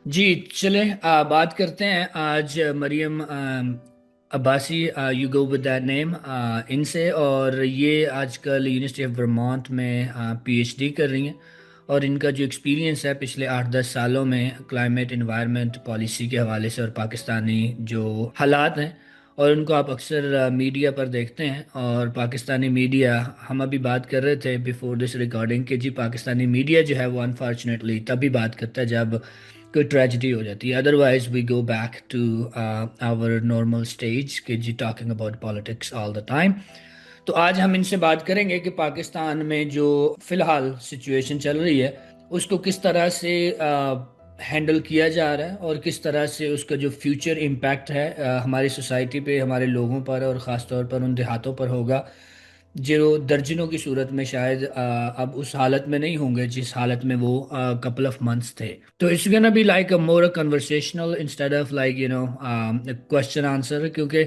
जी चले बात करते हैं आज Maryam Abbasi, you go with that name, इनसे। और ये आजकल यूनिवर्सिटी ऑफ वर्मोंट में पीएचडी कर रही हैं। और इनका जो एक्सपीरियंस है पिछले 8-10 सालों में क्लाइमेट इन्वायरमेंट पॉलिसी के हवाले से और पाकिस्तानी जो हालात हैं, और उनको आप अक्सर मीडिया पर देखते हैं। और पाकिस्तानी मीडिया, हम अभी बात कर रहे थे बिफोर दिस रिकॉर्डिंग कि जी पाकिस्तानी मीडिया जो है वो अनफॉर्चुनेटली तभी बात करता है जब कोई ट्रेजिडी हो जाती है। Otherwise we go back to our normal stage के जी talking about politics all the time. तो आज हम इनसे बात करेंगे कि पाकिस्तान में जो फिलहाल सिचुएशन चल रही है उसको किस तरह से हैंडल किया जा रहा है और किस तरह से उसका जो फ्यूचर इम्पैक्ट है हमारी सोसाइटी पे, हमारे लोगों पर और ख़ास तौर पर उन देहातों पर होगा जो दर्जनों की सूरत में शायद अब उस हालत में नहीं होंगे जिस हालत में वो कपल ऑफ मंथ्स थे। तो it's gonna be like a more conversational instead of like question answer, क्योंकि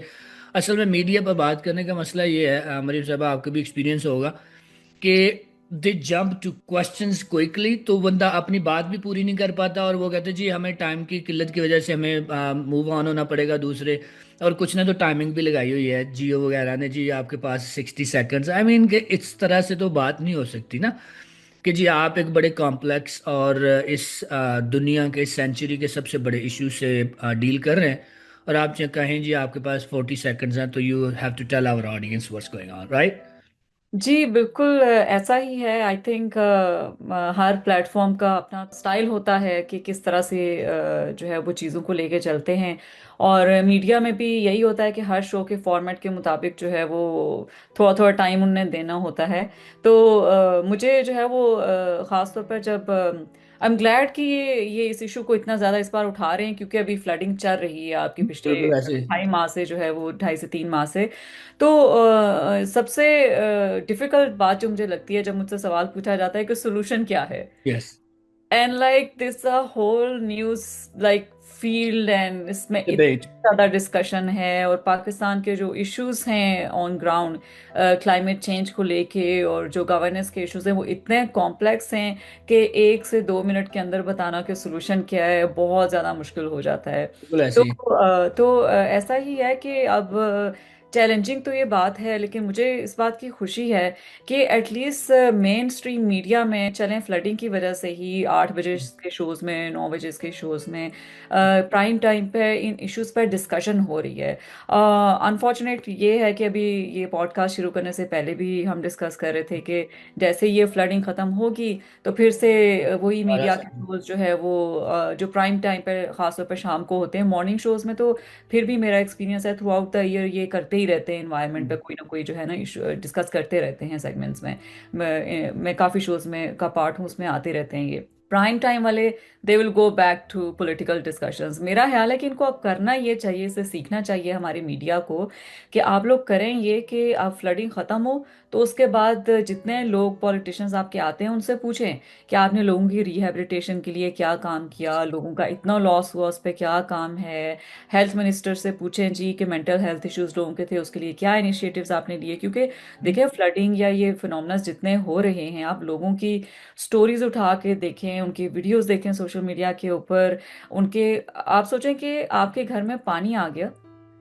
असल में मीडिया पर बात करने का मसला ये है, मरीम साहब आपका भी एक्सपीरियंस होगा कि दे जंप टू क्वेश्चंस क्विकली, तो बंदा अपनी बात भी पूरी नहीं कर पाता और वो कहते जी हमें टाइम की किल्लत की वजह से हमें मूव ऑन होना पड़ेगा दूसरे। और कुछ ने तो टाइमिंग भी लगाई हुई है जियो वगैरह ने, जी आपके पास 60 सेकंड्स। आई मीन कि इस तरह से तो बात नहीं हो सकती ना कि जी आप एक बड़े कॉम्प्लेक्स और इस दुनिया के सेंचुरी के सबसे बड़े इशू से डील कर रहे हैं और आप चाहे कहें जी आपके पास 40 सेकंड्स हैं तो you have to tell our audience what's going on, right? जी बिल्कुल, ऐसा ही है। आई थिंक हर प्लेटफॉर्म का अपना स्टाइल होता है कि किस तरह से जो है वो चीज़ों को लेके चलते हैं। और मीडिया में भी यही होता है कि हर शो के फॉर्मेट के मुताबिक जो है वो थोड़ा थोड़ा टाइम उन्हें देना होता है। तो मुझे जो है वो ख़ास तौर पर जब आई एम ग्लैड कि ये इस इशू को इतना ज़्यादा इस बार उठा रहे हैं, क्योंकि अभी फ्लडिंग चल रही है आपके पिछले बिल्कुल ऐसे। 2.5 माह से, जो है वो 2.5 से 3 माह से। तो सबसे डिफिकल्ट बात जो मुझे लगती है जब मुझसे सवाल पूछा जाता है कि सोल्यूशन क्या है, yes. And like this a whole news like field, and इसमें इतनी डिबेट। ज़्यादा डिस्कशन है। और पाकिस्तान के जो इश्यूज हैं ऑन ग्राउंड क्लाइमेट चेंज को लेके और जो गवर्नेंस के इश्यूज हैं वो इतने कॉम्प्लेक्स हैं कि 1 से 2 मिनट के अंदर बताना कि सोल्यूशन क्या है बहुत ज़्यादा मुश्किल हो जाता है। बिल्कुल तो ऐसे ही। ऐसा ही है कि अब चैलेंजिंग तो ये बात है, लेकिन मुझे इस बात की खुशी है कि एटलीस्ट मेन स्ट्रीम मीडिया में चलें, फ्लडिंग की वजह से ही 8 बजे के शोज में, 9 बजे के शोज में प्राइम टाइम पे इन इश्यूज पर डिस्कशन हो रही है। अनफॉर्चुनेट ये है कि अभी ये पॉडकास्ट शुरू करने से पहले भी हम डिस्कस कर रहे थे कि जैसे ये फ्लडिंग खत्म होगी तो फिर से वही दोबारा मीडिया से। के शोज जो है वो जो प्राइम टाइम पे खासतौर पर शाम को होते हैं, मॉर्निंग शोज में तो फिर भी मेरा एक्सपीरियंस है थ्रू आउट द ईयर ये करते ही रहते हैं, इन्वायरमेंट पे कोई ना कोई जो है ना इशू डिस्कस करते रहते हैं सेगमेंट्स में। मैं काफ़ी शोज में का पार्ट हूँ, उसमें आते रहते हैं ये प्राइम टाइम वाले। They will go back to political discussions. मेरा ख्याल है कि इनको अब करना ये चाहिए, इसे सीखना चाहिए हमारी मीडिया को कि आप लोग करें ये कि आप फ्लडिंग ख़त्म हो तो उसके बाद जितने लोग पॉलिटिशियंस आपके आते हैं उनसे पूछें कि आपने लोगों की रिहैबिलिटेशन के लिए क्या काम किया, लोगों का इतना लॉस हुआ उस पर क्या काम है। हेल्थ मिनिस्टर से पूछें जी कि मेंटल हेल्थ इश्यूज लोगों के थे उसके लिए क्या इनिशिएटिव्स आपने लिए, क्योंकि देखिए फ्लडिंग या ये फिनोमेना जितने हो रहे हैं आप लोगों की स्टोरीज उठा के देखें, उनकी वीडियोस देखें सोशल मीडिया के ऊपर। उनके आप सोचें कि आपके घर में पानी आ गया,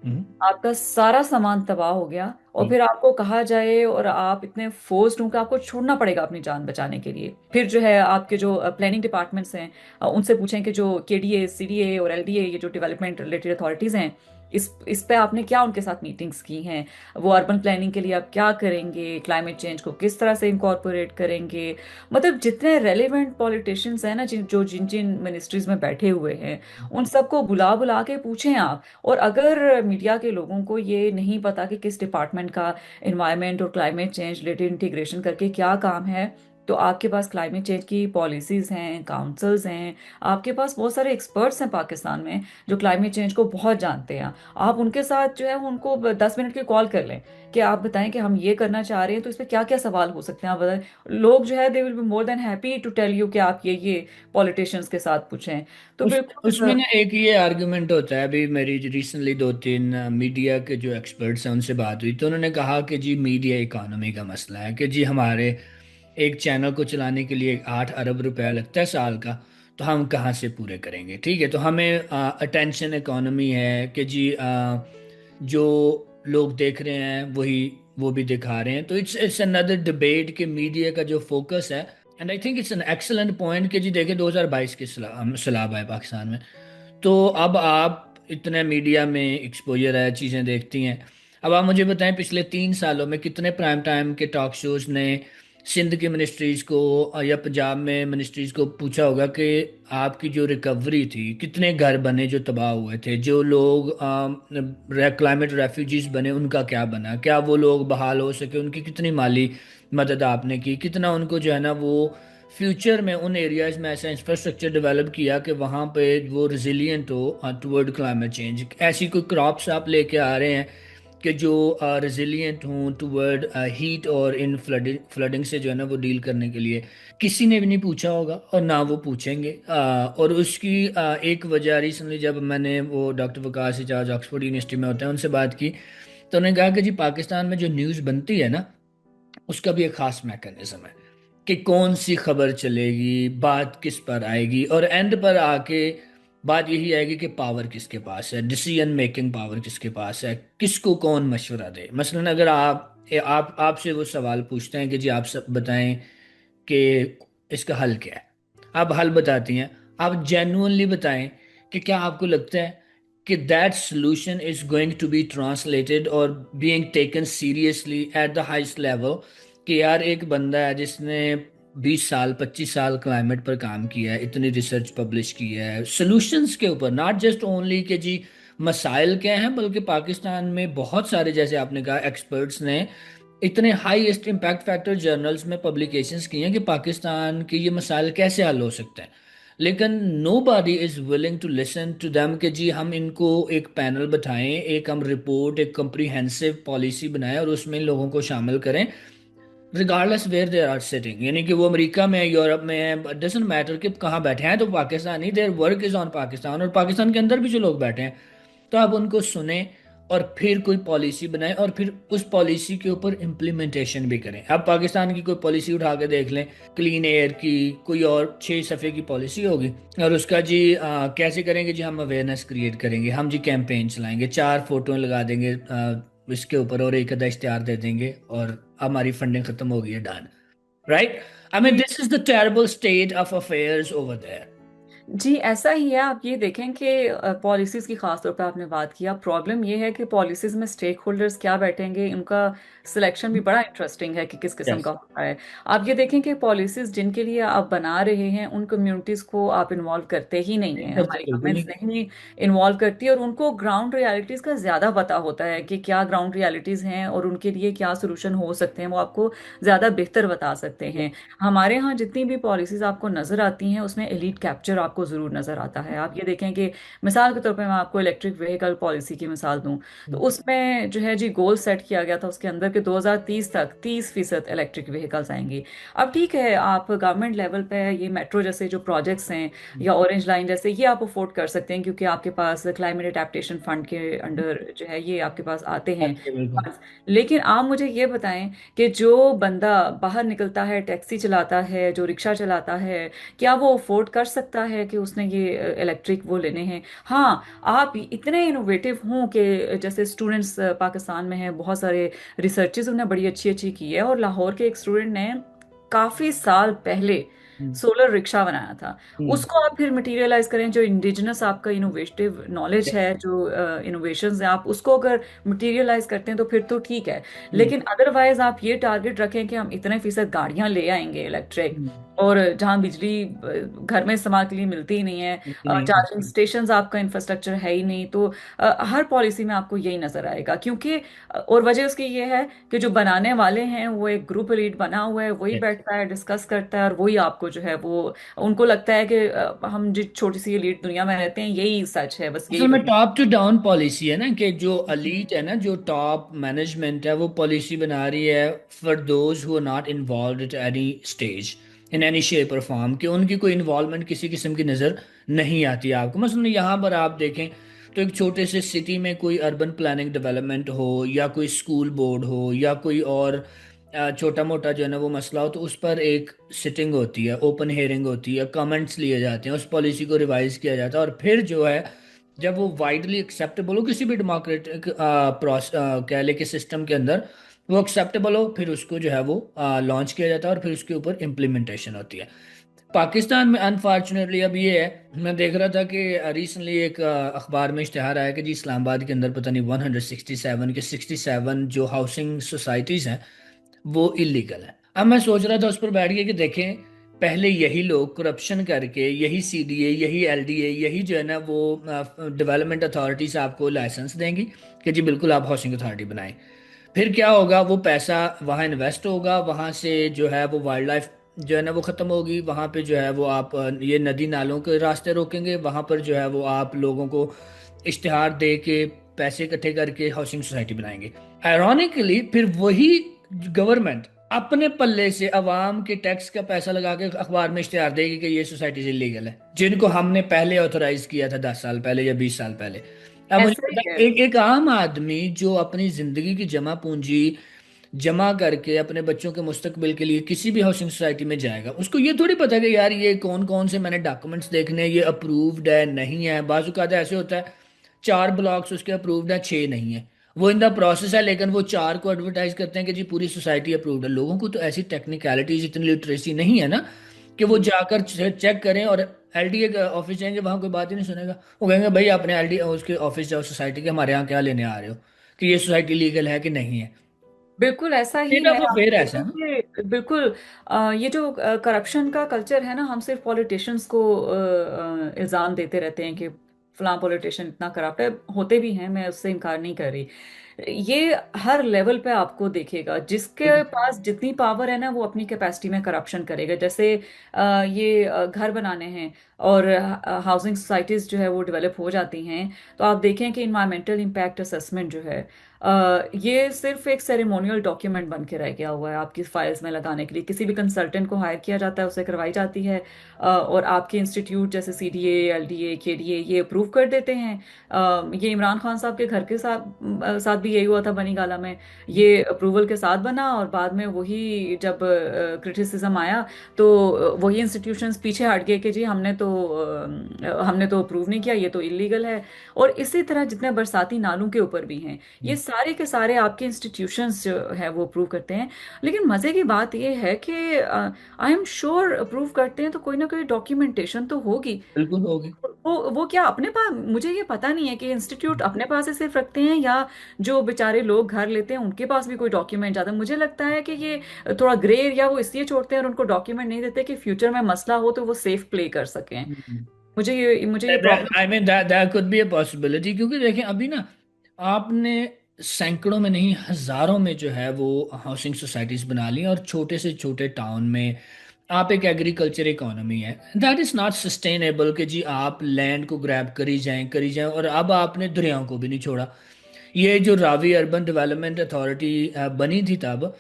हम्म। आपका सारा सामान तबाह हो गया, और जी। फिर आपको कहा जाए और आप इतने फोर्स्ड हो कि आपको छोड़ना पड़ेगा अपनी जान बचाने के लिए। फिर जो है आपके जो प्लानिंग डिपार्टमेंट्स हैं उनसे पूछें कि जो केडीए, सीडीए और एलडीए, ये जो डेवलपमेंट रिलेटेड अथॉरिटीज हैं, इस पे आपने क्या उनके साथ मीटिंग्स की हैं, वो अर्बन प्लानिंग के लिए आप क्या करेंगे, क्लाइमेट चेंज को किस तरह से इनकॉर्पोरेट करेंगे। मतलब जितने रेलेवेंट पॉलिटिशियंस हैं ना, जिन जिन मिनिस्ट्रीज में बैठे हुए हैं, उन सबको बुला बुला के पूछें आप। और अगर मीडिया के लोगों को ये नहीं पता कि किस डिपार्टमेंट का इन्वायरमेंट और क्लाइमेट चेंज रिलेटेड इंटीग्रेशन करके क्या काम है, तो आपके पास क्लाइमेट चेंज की पॉलिसीज हैं, काउंसिल्स हैं, आपके पास बहुत सारे एक्सपर्ट्स हैं पाकिस्तान में जो क्लाइमेट चेंज को बहुत जानते हैं। आप उनके साथ जो है उनको 10 मिनट की कॉल कर लें कि आप बताएं कि हम ये करना चाह रहे हैं तो इस पर क्या क्या सवाल हो सकते हैं, आप बताएं। लोग जो है they will be more than happy to tell you कि आप ये पॉलिटिशियंस के साथ पूछें। तो उसमें बिल्कुल। ना एक ये आर्गुमेंट होता है, अभी मेरी रिसेंटली 2-3 मीडिया के जो एक्सपर्ट्स हैं उनसे बात हुई तो उन्होंने कहा कि जी मीडिया इकोनॉमी का मसला है कि जी हमारे एक चैनल को चलाने के लिए 8 अरब रुपया लगता है साल का। तो हम कहाँ से पूरे करेंगे? ठीक है, तो हमें अटेंशन इकोनॉमी है कि जी जो लोग देख रहे हैं वही वो भी दिखा रहे हैं। तो इट्स अनदर डिबेट कि मीडिया का जो फोकस है, and I think it's an excellent point कि जी देखें 2022 के सैलाब आए पाकिस्तान में। तो अब आप इतने मीडिया में एक्सपोजर है, चीज़ें देखती हैं। अब आप मुझे बताएं पिछले 3 सालों में कितने प्राइम टाइम के टॉक शोज ने सिंध की मिनिस्ट्रीज़ को या पंजाब में मिनिस्ट्रीज़ को पूछा होगा कि आपकी जो रिकवरी थी, कितने घर बने जो तबाह हुए थे, जो लोग क्लाइमेट रेफ्यूजीज बने उनका क्या बना, क्या वो लोग बहाल हो सके, उनकी कितनी माली मदद आपने की, कितना उनको जो है ना वो फ्यूचर में उन एरियाज में ऐसा इंफ्रास्ट्रक्चर डेवलप किया कि वहाँ पे वो रिजिलियंट हो टुवर्ड क्लाइमेट चेंज। ऐसी कोई क्रॉप्स आप लेके आ रहे हैं कि जो रिजिलियंट हों टुवर्ड हीट और इन फ्लडिंग से जो है ना वो डील करने के लिए। किसी ने भी नहीं पूछा होगा और ना वो पूछेंगे। और उसकी एक वजह रिसेंटली जब मैंने वो doctor Waqas Ejaz Oxford university में होते हैं उनसे बात की, तो उन्होंने कहा कि जी पाकिस्तान में जो न्यूज़ बनती है ना उसका भी एक खास मैकेनिज्म है कि कौन सी खबर चलेगी, बात किस पर आएगी, और एंड पर आके बात यही आएगी कि पावर किसके पास है, डिसीजन मेकिंग पावर किसके पास है, किसको कौन मशवरा दे। मसलन अगर आप आपसे वो सवाल पूछते हैं कि जी आप सब बताएं कि इसका हल क्या है, आप हल बताती हैं, आप जेन्युइनली बताएं कि क्या आपको लगता है कि that solution is going to be translated और being taken seriously at the highest level. कि यार एक बंदा है जिसने 20 साल 25 साल क्लाइमेट पर काम किया है, इतनी रिसर्च पब्लिश की है सॉल्यूशंस के ऊपर, नॉट जस्ट ओनली कि जी मसाइल क्या हैं, बल्कि पाकिस्तान में बहुत सारे जैसे आपने कहा एक्सपर्ट्स ने इतने हाईएस्ट इम्पैक्ट फैक्टर जर्नल्स में पब्लिकेशंस की हैं कि पाकिस्तान के ये मसाइल कैसे हल हो सकते हैं। लेकिन nobody is willing to listen to them कि जी हम इनको एक पैनल बैठाएं, एक हम रिपोर्ट, एक कम्प्रीहेंसिव पॉलिसी बनाएं और उसमें इन लोगों को शामिल करें regardless where they are sitting. यानी कि वो अमेरिका में है, यूरोप में है, डजेंट मैटर कि कहाँ बैठे हैं, तो पाकिस्तान ही, their work is on Pakistan, और पाकिस्तान के अंदर भी जो लोग बैठे हैं तो आप उनको सुने और फिर कोई पॉलिसी बनाएं और फिर उस पॉलिसी के ऊपर इम्प्लीमेंटेशन भी करें। अब पाकिस्तान की कोई पॉलिसी उठा के देख लें, क्लीन एयर की कोई और 6 सफ़े की पॉलिसी होगी और उसका जी कैसे करेंगे जी, हम अवेयरनेस क्रिएट करेंगे, हम जी कैंपेन चलाएंगे, 4 फोटो लगा देंगे इसके ऊपर और एक आधा इश्तेहार दे देंगे और हमारी फंडिंग खत्म हो गई है, डन। राइट? आई मीन जी this is the terrible state of affairs over there. जी, ऐसा ही है। आप ये देखें कि पॉलिसीज़ की खास तौर पे आपने बात किया। प्रॉब्लम ये है कि पॉलिसीज़ में स्टेक होल्डर्स क्या बैठेंगे, उनका सिलेक्शन भी बड़ा इंटरेस्टिंग है कि किस किस्म का यस, होता है। आप ये देखें कि पॉलिसीज़ जिनके लिए आप बना रहे हैं उन कम्युनिटीज़ को आप इन्वॉल्व करते ही नहीं नहीं हैं। करते, हमारी बिल्कुल गवर्नमेंट्स नहीं करते। नहीं इन्वॉल्व करती और उनको ग्राउंड रियलिटीज़ का ज़्यादा पता होता है कि क्या ग्राउंड रियलिटीज़ हैं और उनके लिए क्या सोल्यूशन हो सकते हैं, वो आपको ज़्यादा बेहतर बता सकते हैं। हमारे यहाँ जितनी भी पॉलिसीज़ आपको नज़र आती हैं उसमें एलीट कैप्चर आपको ज़रूर नज़र आता है। आप ये देखें कि मिसाल के तौर पे मैं आपको इलेक्ट्रिक व्हीकल पॉलिसी की मिसाल दूं, तो उसमें जो है जी गोल सेट किया गया था उसके अंदर कि 2030 तक 30% इलेक्ट्रिक व्हीकल्स आएंगी। अब ठीक है, आप गवर्नमेंट लेवल पे ये मेट्रो जैसे जो प्रोजेक्ट्स हैं या ऑरेंज लाइन जैसे ये आप अफोर्ड कर सकते हैं क्योंकि आपके पास क्लाइमेट अडेप्टेशन फंड के अंडर जो है ये आपके पास आते हैं बिल्कुल। funds। लेकिन आप मुझे ये बताएं कि जो बंदा बाहर निकलता है, टैक्सी चलाता है, जो रिक्शा चलाता है, क्या वो अफोर्ड कर सकता है कि उसने ये इलेक्ट्रिक वो लेने हैं? हाँ, आप इतने इनोवेटिव हों कि जैसे स्टूडेंट्स पाकिस्तान में हैं बहुत सारे, रिसर्चेज उन्होंने बड़ी अच्छी अच्छी की है और लाहौर के एक स्टूडेंट ने काफी साल पहले हम्म, सोलर रिक्शा बनाया था। हम्म, उसको आप फिर मटेरियलाइज करें, जो इंडिजिनस आपका इनोवेटिव नॉलेज है, yes, जो इनोवेशंस हैं, आप उसको अगर मटेरियलाइज करते हैं तो फिर तो ठीक है। हम्म, लेकिन अदरवाइज आप ये टारगेट रखें कि हम इतने फीसद गाड़ियां ले आएंगे इलेक्ट्रिक, हम्म, और जहां बिजली घर में इस्तेमाल के लिए मिलती ही नहीं है, नहीं चार्जिंग करते। स्टेशंस आपका इंफ्रास्ट्रक्चर है ही नहीं, तो हर पॉलिसी में आपको यही नजर आएगा। क्योंकि और वजह उसकी ये है कि जो बनाने वाले हैं वो एक ग्रुप लीड बना हुआ है, वही Yes. बैठता है, डिस्कस करता है और वही आपको जो है वो, उनको लगता है कि हम जिस छोटी सी लीड दुनिया में रहते हैं यही सच है, बस यही असल में बदला। टॉप टू डाउन पॉलिसी है ना, कि जो अलीट है ना, जो टॉप मैनेजमेंट है, वो पॉलिसी बना रही है for those who are not involve at any stage in any shape और फॉर्म, कि उनकी कोई इन्वॉल्वमेंट किसी किस्म की नज़र नहीं आती आपको। मसलन यहाँ पर आप देखें तो एक छोटे से सिटी में कोई अर्बन प्लानिंग डेवलपमेंट हो या कोई स्कूल बोर्ड हो या कोई और छोटा मोटा जो है ना वो मसला हो तो उस पर एक सिटिंग होती है, ओपन हेयरिंग होती है, कमेंट्स लिए जाते हैं, उस पॉलिसी को रिवाइज किया जाता है, और फिर जो है जब वो वाइडली एक्सेप्टेबल हो किसी भी डेमोक्रेटिक कह ले के सिस्टम के अंदर, वो एक्सेप्टेबल हो, फिर उसको जो है वो लॉन्च किया जाता है और फिर उसके ऊपर इम्प्लीमेंटेशन होती है। पाकिस्तान में अनफॉर्चुनेटली अब ये है, मैं देख रहा था कि रिसेंटली एक अखबार में इश्तेहार आया कि जी इस्लामाबाद के अंदर पता नहीं 167 के 67 जो हाउसिंग सोसाइटीज़ हैं वो इलीगल है। अब मैं सोच रहा था उस पर बैठ के कि देखें, पहले यही लोग करप्शन करके, यही सीडीए, यही एलडीए, यही जो है ना वो डेवलपमेंट अथॉरिटीज आपको लाइसेंस देंगी कि जी बिल्कुल आप हाउसिंग अथॉरिटी बनाएं। फिर क्या होगा, वो पैसा वहाँ इन्वेस्ट होगा, वहाँ से जो है वो वाइल्ड लाइफ जो है ना वो ख़त्म होगी, वहाँ पे जो है वो आप ये नदी नालों के रास्ते रोकेंगे, वहाँ पर जो है वो आप लोगों को इश्तिहार दे के पैसे इकट्ठे करके हाउसिंग सोसाइटी बनाएंगे। आयरॉनिकली फिर वही गवर्नमेंट अपने पल्ले से अवाम के टैक्स का पैसा लगा के अखबार में इश्तिहार देगी कि ये सोसाइटीज इलीगल है, जिनको हमने पहले ऑथोराइज किया था 10 साल पहले या 20 साल पहले। अब मुझे ऐसा ही पता है। एक एक आम आदमी जो अपनी जिंदगी की जमा पूंजी जमा करके अपने बच्चों के मुस्तकबिल के लिए किसी भी हाउसिंग सोसाइटी में जाएगा, उसको ये थोड़ी पता है कि यार ये कौन कौन से मैंने डॉक्यूमेंट्स देखने हैं, ये अप्रूव्ड है नहीं है। बाजुकात ऐसे होता है 4 ब्लॉक्स उसके अप्रूव्ड है, 6 नहीं है, वो इन द प्रोसेस है, लेकिन वो 4 को एडवर्टाइज करते हैं कि जी पूरी सोसाइटी अप्रूव्ड है। लोगों को तो ऐसी टेक्निकलिटीज, इतनी लिटरेसी नहीं है ना कि वो जाकर चेक करें, और एलडीए का ऑफिस जाएंगे वहां कोई बात ही नहीं सुनेगा। वो कहेंगे भाई अपने एलडीए उसके ऑफिस जाओ सोसाइटी के, हमारे यहाँ क्या लेने आ रहे हो कि ये सोसाइटी लीगल है कि नहीं है। बिल्कुल ऐसा ही मेरा है। वो आप फेर ऐसा देखें है ना। कि बिल्कुल ये जो करप्शन का कल्चर है ना, हम सिर्फ पॉलिटिशियंस को इल्ज़ाम देते रहते हैं कि फलां पॉलिटिशियन इतना करप्ट है। होते भी हैं, मैं उससे इनकार नहीं कर रही। ये हर लेवल पे आपको देखेगा, जिसके पास जितनी पावर है ना वो अपनी कैपेसिटी में करप्शन करेगा। जैसे ये घर बनाने हैं और हाउसिंग सोसाइटीज जो है वो डेवलप हो जाती हैं, तो आप देखें कि इन्वायरमेंटल इम्पैक्ट असेसमेंट जो है ये सिर्फ एक सेरेमोनियल डॉक्यूमेंट बन के रह गया हुआ है आपकी फाइल्स में लगाने के लिए। किसी भी कंसल्टेंट को हायर किया जाता है, उसे करवाई जाती है, और आपके इंस्टीट्यूट जैसे सीडीए, एलडीए, केडीए ये अप्रूव कर देते हैं। ये इमरान खान साहब के घर के साथ भी यही हुआ था बनी गाला में। ये अप्रूवल के साथ बना और बाद में वही जब क्रिटिसिज्म आया तो वही इंस्टीट्यूशंस पीछे हट गए कि जी हमने तो अप्रूव नहीं किया, ये तो इलीगल है। और इसी तरह जितने बरसाती नालों के ऊपर भी हैं, ये सारे के सारे आपके इंस्टीट्यूशंस जो है वो अप्रूव करते हैं। लेकिन मज़े की बात ये है कि आई एम श्योर अप्रूव करते हैं तो कोई ना कोई डॉक्यूमेंटेशन तो होगी। बिल्कुल होगी। वो क्या अपने पास, मुझे ये पता नहीं है कि इंस्टीट्यूट अपने पास ही सिर्फ रखते हैं या जो बेचारे लोग घर लेते हैं उनके पास भी कोई डॉक्यूमेंट जाता है। मुझे लगता है कि ये थोड़ा ग्रे एरिया वो इसलिए छोड़ते हैं और उनको डॉक्यूमेंट नहीं देते कि फ्यूचर में मसला हो तो वो सेफ प्ले कर सकें। मुझे ये I problem. Mean that could be a possibility, क्योंकि देखें अभी ना आपने सैकड़ों में नहीं हजारों में जो है वो हाउसिंग सोसाइटीज बना ली, और छोटे से छोटे टाउन में आप एक एग्रीकल्चर इकोनॉमी है, दैट इज नॉट सस्टेनेबल कि जी आप लैंड को ग्रैब करी जाएं, और अब आपने दरियाओं को भी नहीं छोड़ा। ये जो रावी अर्बन डेवलपमेंट अथॉरिटी बनी थी तब,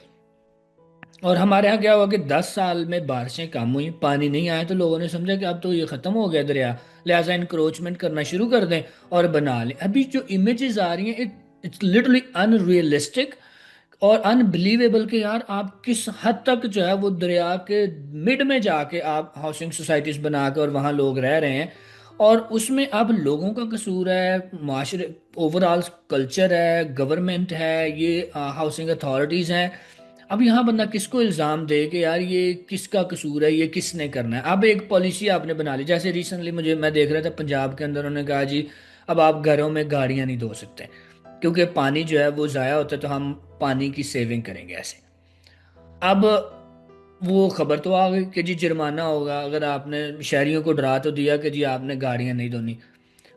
और हमारे यहाँ क्या हुआ कि 10 साल में बारिशें कम हुई, पानी नहीं आया, तो लोगों ने समझा कि अब तो ये खत्म हो गया दरिया, लिहाजा इंक्रोचमेंट करना शुरू कर दें और बना लें। अभी जो इमेजेस आ रही हैं इट्स लिटरली अनरियलिस्टिक और अनबिलीवेबल कि यार आप किस हद तक जो है वो दरिया के मिड में जाके आप हाउसिंग सोसाइटीज बना के और वहाँ लोग रह रहे हैं, और उसमें अब लोगों का कसूर है, माशरे ओवरऑल कल्चर है, गवर्नमेंट है, ये हाउसिंग अथॉरिटीज़ हैं। अब यहाँ बंदा किसको इल्ज़ाम दे कि यार ये किसका कसूर है, ये किसने करना है। अब एक पॉलिसी आपने बना ली, जैसे रिसेंटली मैं देख रहा था पंजाब के अंदर उन्होंने कहा जी अब आप घरों में गाड़ियाँ नहीं धो सकते क्योंकि पानी जो है वो ज़ाया होता है, तो हम पानी की सेविंग करेंगे ऐसे। अब वो खबर तो आ गई कि जी जुर्माना होगा अगर आपने शहरियों को डरा तो दिया कि जी आपने गाड़ियां नहीं धोनी।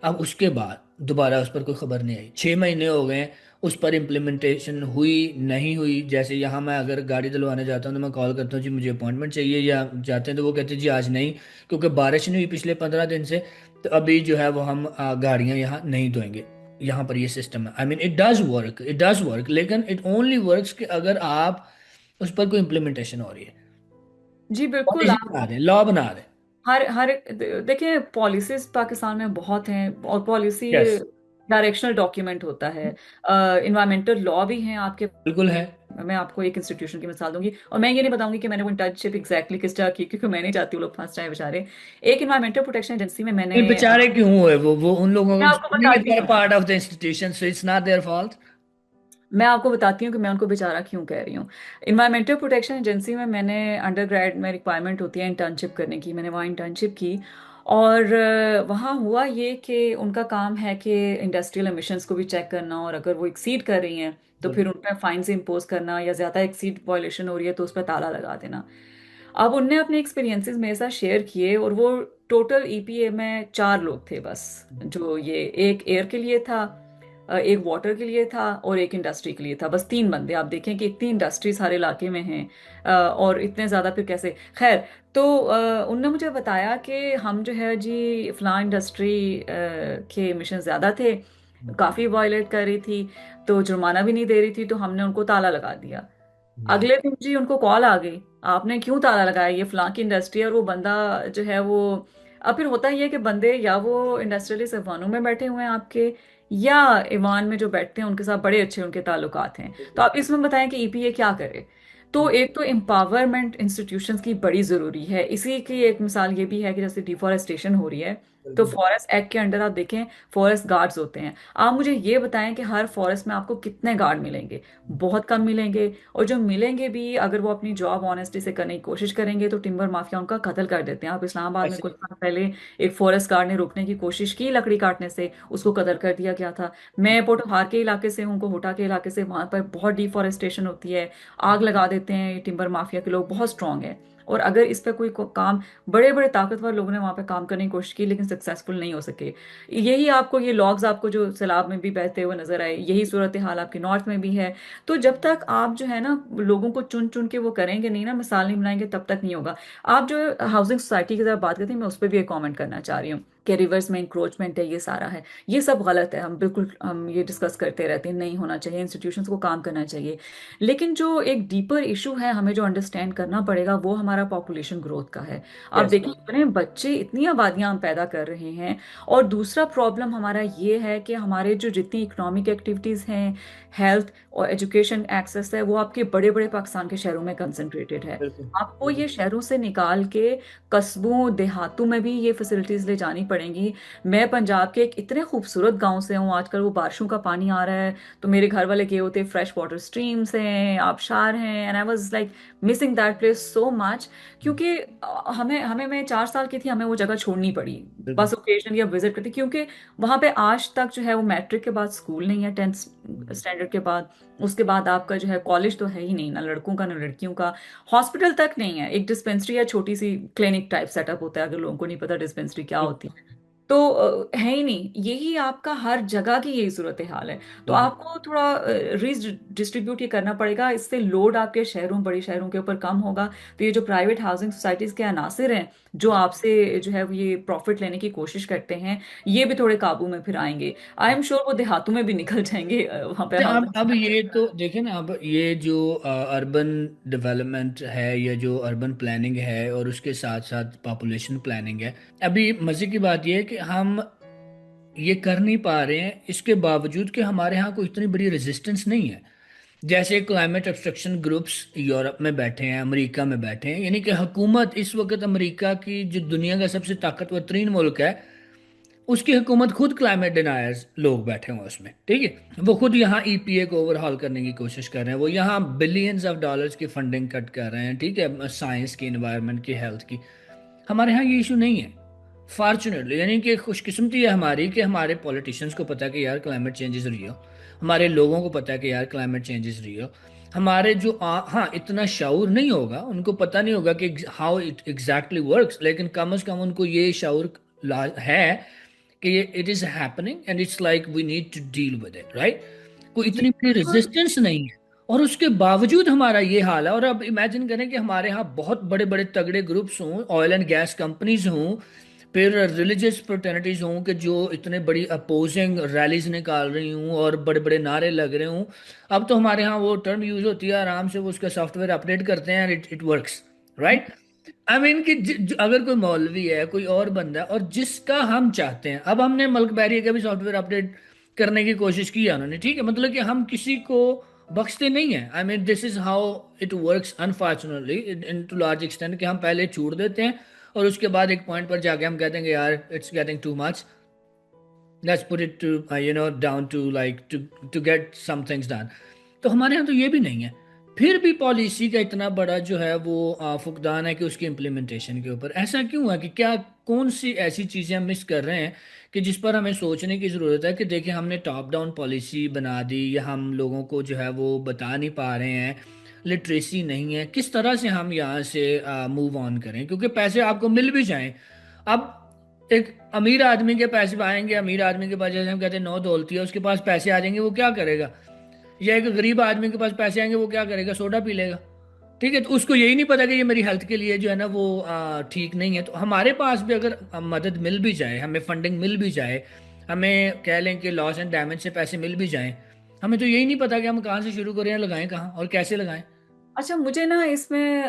अब उसके बाद दोबारा उस पर कोई खबर नहीं आई, 6 महीने हो गए हैं, उस पर इम्प्लीमेंटेशन हुई नहीं हुई। जैसे यहाँ मैं अगर गाड़ी धुलवाने जाता हूँ तो मैं कॉल करता हूँ जी मुझे अपॉइंटमेंट चाहिए, या जाते हैं तो वो कहते हैं जी आज नहीं, क्योंकि बारिश नहीं हुई पिछले 15 दिन से, तो अभी जो है वो हम गाड़ियाँ यहाँ नहीं धोएंगे। यहाँ पर ये सिस्टम है। I mean it does work, लेकिन इट ओनली वर्क्स कि अगर आप उस पर कोई इम्प्लीमेंटेशन हो रही है, जी बिल्कुल। पॉलिसी बना दें, लॉ बना दें। हर हर देखिए पॉलिसीज पाकिस्तान में बहुत हैं, और पॉलिसी यस। डायरेक्शनल डॉक्यूमेंट होता है। इन्वायरमेंटल लॉ भी हैं आपके बिल्कुल है। मैं आपको एक इंस्टीट्यूशन की मिसाल दूंगी, और मैं ये नहीं बताऊंगी कि मैंने वो इंटर्नशिप एग्जैक्टली किस जगह की, क्योंकि मैं नहीं चाहती वो लोग फंस जाए बेचारे। एक इन्वायरमेंटल प्रोटेक्शन एजेंसी में मैंने नहीं, बेचारे क्यों हुए? वो उन लोगों मैं को आपको नहीं, बताती they're हूँ, part of the institution, so it's not their fault. मैं आपको बताती हूँ कि मैं उनको बेचारा क्यों कह रही हूँ। इन्वायरमेंटल प्रोटेक्शन एजेंसी में मैंने अंडर ग्रेड में रिक्वायरमेंट होती है इंटर्नशिप करने की, मैंने वहाँ इंटर्नशिप की। और वहाँ हुआ ये कि उनका काम है कि इंडस्ट्रियल एमिशंस को भी चेक करना, और अगर वो एक्सीड कर रही हैं तो फिर उन पर फाइन्स इम्पोज करना, या ज़्यादा एक्सीड वायलेशन हो रही है तो उस पर ताला लगा देना। अब उनने अपने एक्सपीरियंसेस मेरे साथ शेयर किए, और वो टोटल ईपीए में 4 लोग थे बस, जो ये एक एयर के लिए था, एक वाटर के लिए था, और एक इंडस्ट्री के लिए था। बस 3 बंदे, आप देखें कि इतनी इंडस्ट्रीज हर इलाके में हैं, और इतने ज़्यादा फिर कैसे, खैर। तो उनने मुझे बताया कि हम जो है जी फलां इंडस्ट्री के एमिशन ज़्यादा थे, काफ़ी वायलेट कर रही थी, तो जुर्माना भी नहीं दे रही थी, तो हमने उनको ताला लगा दिया। Yeah. अगले दिन जी उनको कॉल आ गई, आपने क्यों ताला लगाया, ये फलां की इंडस्ट्री है। और वो बंदा जो है वो, अब फिर होता ही है कि बंदे या वो इंडस्ट्रियलिस्ट ईवानों में बैठे हुए हैं आपके, या ईवान में जो बैठते हैं उनके साथ बड़े अच्छे उनके ताल्लुकात हैं। तो आप इसमें बताएं कि ईपीए क्या करे। तो एक तो एम्पावरमेंट इंस्टीट्यूशंस की बड़ी ज़रूरी है। इसी की एक मिसाल ये भी है कि जैसे डिफॉरेस्टेशन हो रही है, तो बिल्कुल। फॉरेस्ट एक्ट के अंडर आप देखें फॉरेस्ट गार्ड्स होते हैं। आप मुझे ये बताएं कि हर फॉरेस्ट में आपको कितने गार्ड मिलेंगे? बहुत कम मिलेंगे। और जो मिलेंगे भी, अगर वो अपनी जॉब ऑनेस्टी से करने की कोशिश करेंगे तो टिम्बर माफिया उनका कत्ल कर देते हैं। आप इस्लामाबाद में ऐसे। कुछ साल पहले एक फॉरेस्ट गार्ड ने रोकने की कोशिश की लकड़ी काटने से, उसको कत्ल कर दिया गया था। मैं पोटोहार के इलाके से हूँ, कोहोटा के इलाके से, वहां पर बहुत डिफॉरेस्टेशन होती है, आग लगा देते हैं। ये टिम्बर माफिया के लोग बहुत स्ट्रांग है, और अगर इस पे कोई काम, बड़े बड़े ताकतवर लोगों ने वहां पे काम करने की कोशिश की लेकिन सक्सेसफुल नहीं हो सके। यही आपको ये लॉग्स आपको जो सैलाब में भी बहते हुए नजर आए, यही सूरत हाल आपके नॉर्थ में भी है। तो जब तक आप जो है ना लोगों को चुन चुन के वो करेंगे नहीं ना, मिसाल नहीं बनाएंगे, तब तक नहीं होगा। आप जो हाउसिंग सोसाइटी की तरफ बात करते हैं, मैं उस पर भी एक कमेंट करना चाह रही हूँ कि रिवर्स में इंक्रोचमेंट है, ये सारा है, ये सब गलत है। हम बिल्कुल हम ये डिस्कस करते रहते हैं, नहीं होना चाहिए, इंस्टीट्यूशंस को काम करना चाहिए। लेकिन जो एक डीपर इशू है, हमें जो अंडरस्टैंड करना पड़ेगा, वो हमारा पॉपुलेशन ग्रोथ का है। आप यस। देखिए इतने बच्चे, इतनी आबादियां हम पैदा कर रहे हैं। और दूसरा प्रॉब्लम हमारा ये है कि हमारे जो जितनी इकोनॉमिक एक्टिविटीज़ हैं, हेल्थ और एजुकेशन एक्सेस है, वो आपके बड़े बड़े पाकिस्तान के शहरों में कंसंट्रेटेड है। बिल्कुल। आपको ये शहरों से निकाल के कस्बों देहातों में भी ये फैसिलिटीज़ ले जानी पड़ेंगी। मैं पंजाब के एक इतने खूबसूरत गांव से हूँ, आजकल वो बारिशों का पानी आ रहा है, तो मेरे घर वाले गए होते, फ्रेश वाटर स्ट्रीम्स हैं, आबशार हैं, and I was like missing that place so much. क्योंकि हमें हमें मैं 4 साल की थी, हमें वो जगह छोड़नी पड़ी। बिल्कुल। बस ओकेजनली अब विजिट करती, क्योंकि वहां पे आज तक जो है वो मैट्रिक के बाद स्कूल नहीं है, 10th स्टैंडर्ड के बाद। उसके बाद आपका जो है कॉलेज तो है ही नहीं, ना लड़कों का ना लड़कियों का। हॉस्पिटल तक नहीं है, एक डिस्पेंसरी या छोटी सी क्लिनिक टाइप सेटअप होता है, अगर लोगों को नहीं पता डिस्पेंसरी क्या होती है। तो है ही नहीं, यही आपका हर जगह की यही सूरत हाल है। तो बिल्कुल। आपको थोड़ा डिस्ट्रीब्यूट ये करना पड़ेगा, इससे लोड आपके शहरों, बड़ी शहरों के ऊपर कम होगा। तो ये जो प्राइवेट हाउसिंग सोसाइटीज के अनासिर हैं, जो आपसे जो है वो ये प्रॉफिट लेने की कोशिश करते हैं, ये भी थोड़े काबू में फिर आएंगे। आई एम श्योर वो देहातों में भी निकल जाएंगे, वहां पे नहीं, हाउसिंग अब ये सोसाइटीज। तो देखें ना, अब ये जो अर्बन डेवलपमेंट है या जो अर्बन प्लानिंग है और उसके साथ साथ पॉपुलेशन प्लानिंग है, अभी मजे की बात ये है कि हम ये कर नहीं पा रहे हैं, इसके बावजूद कि हमारे यहाँ कोई इतनी बड़ी रेजिस्टेंस नहीं है। जैसे क्लाइमेट ऑब्स्ट्रक्शन ग्रुप्स यूरोप में बैठे हैं, अमेरिका में बैठे हैं, यानी कि हुकूमत इस वक्त अमेरिका की जो दुनिया का सबसे ताकतवर तरीन मुल्क है, उसकी हुकूमत खुद क्लाइमेट डिनायर्स लोग बैठे हुए हैं उसमें, ठीक है। वो खुद यहाँ ईपीए को ओवरहॉल करने की कोशिश कर रहे हैं, वो यहाँ बिलियंस ऑफ डॉलर्स की फंडिंग कट कर रहे हैं, ठीक है, साइंस की, इन्वायरमेंट की, हेल्थ की। हमारे यहाँ ये इशू नहीं है, फॉर्चुनेटली। यानी कि खुशकिस्मती है हमारी कि हमारे पॉलिटिशियंस को पता है कि यार क्लाइमेट चेंज इज रियल, हमारे लोगों को पता है कि यार क्लाइमेट चेंज इज रियल। हमारे जो हाँ, इतना शाऊर नहीं होगा, उनको पता नहीं होगा कि हाउ इट एग्जैक्टली वर्क्स, लेकिन कम से कम उनको ये शाऊर है कि ये it is happening and it's like we need to deal with it, right. कोई जी इतनी बड़ी बिल्कुल। रेजिस्टेंस नहीं है, और उसके बावजूद हमारा ये हाल है। और अब इमेजिन करें कि हमारे यहाँ बहुत बड़े बड़े तगड़े ग्रुप्स हों, ऑयल एंड गैस कंपनीज हों, फिर रिलीजियस फ्रेटर्निटीज हों कि जो इतने बड़ी अपोजिंग रैलीज निकाल रही हूँ और बड़े बड़े नारे लग रहे हूँ। अब तो हमारे यहाँ वो टर्म यूज होती है, आराम से वो उसका सॉफ्टवेयर अपडेट करते हैं, it it works, right. I mean कि अगर कोई मौलवी है, कोई और बंदा है, और जिसका हम चाहते हैं, अब हमने मल्क बैरियर का भी सॉफ्टवेयर अपडेट करने की कोशिश की है उन्होंने, ठीक है, मतलब कि हम किसी को बख्शते नहीं है। I mean this is how it works unfortunately in to large extent, कि हम पहले छूट देते हैं और उसके बाद एक पॉइंट पर जाके हम कहते हैं कि यार it's getting too much, let's put it to down to like to get some things done. तो हमारे यहाँ तो ये भी नहीं है। फिर भी पॉलिसी का इतना बड़ा जो है वो फुकदान है कि उसकी इम्प्लीमेंटेशन के ऊपर ऐसा क्यों है, कि क्या कौन सी ऐसी चीज़ें हम मिस कर रहे हैं कि जिस पर हमें सोचने की ज़रूरत है कि देखिए हमने टॉप डाउन पॉलिसी बना दी या हम लोगों को जो है वो बता नहीं पा रहे हैं, लिटरेसी नहीं है, किस तरह से हम यहाँ से मूव ऑन करें, क्योंकि पैसे आपको मिल भी जाएं। अब एक अमीर आदमी के पैसे आएंगे, अमीर आदमी के पास जैसे हम कहते हैं नौ दौलती है, उसके पास पैसे आ जाएंगे वो क्या करेगा? या एक गरीब आदमी के पास पैसे आएंगे वो क्या करेगा? सोडा पी लेगा। ठीक है, तो उसको यही नहीं पता कि ये मेरी हेल्थ के लिए जो है ना वो ठीक नहीं है। तो हमारे पास भी अगर मदद मिल भी जाए, हमें फंडिंग मिल भी जाए, हमें कह लें कि लॉस एंड डैमेज से पैसे मिल भी जाएं, हमें तो यही नहीं पता कि हम कहाँ से शुरू करें, लगाएं कहाँ और कैसे लगाएं। अच्छा, मुझे ना इसमें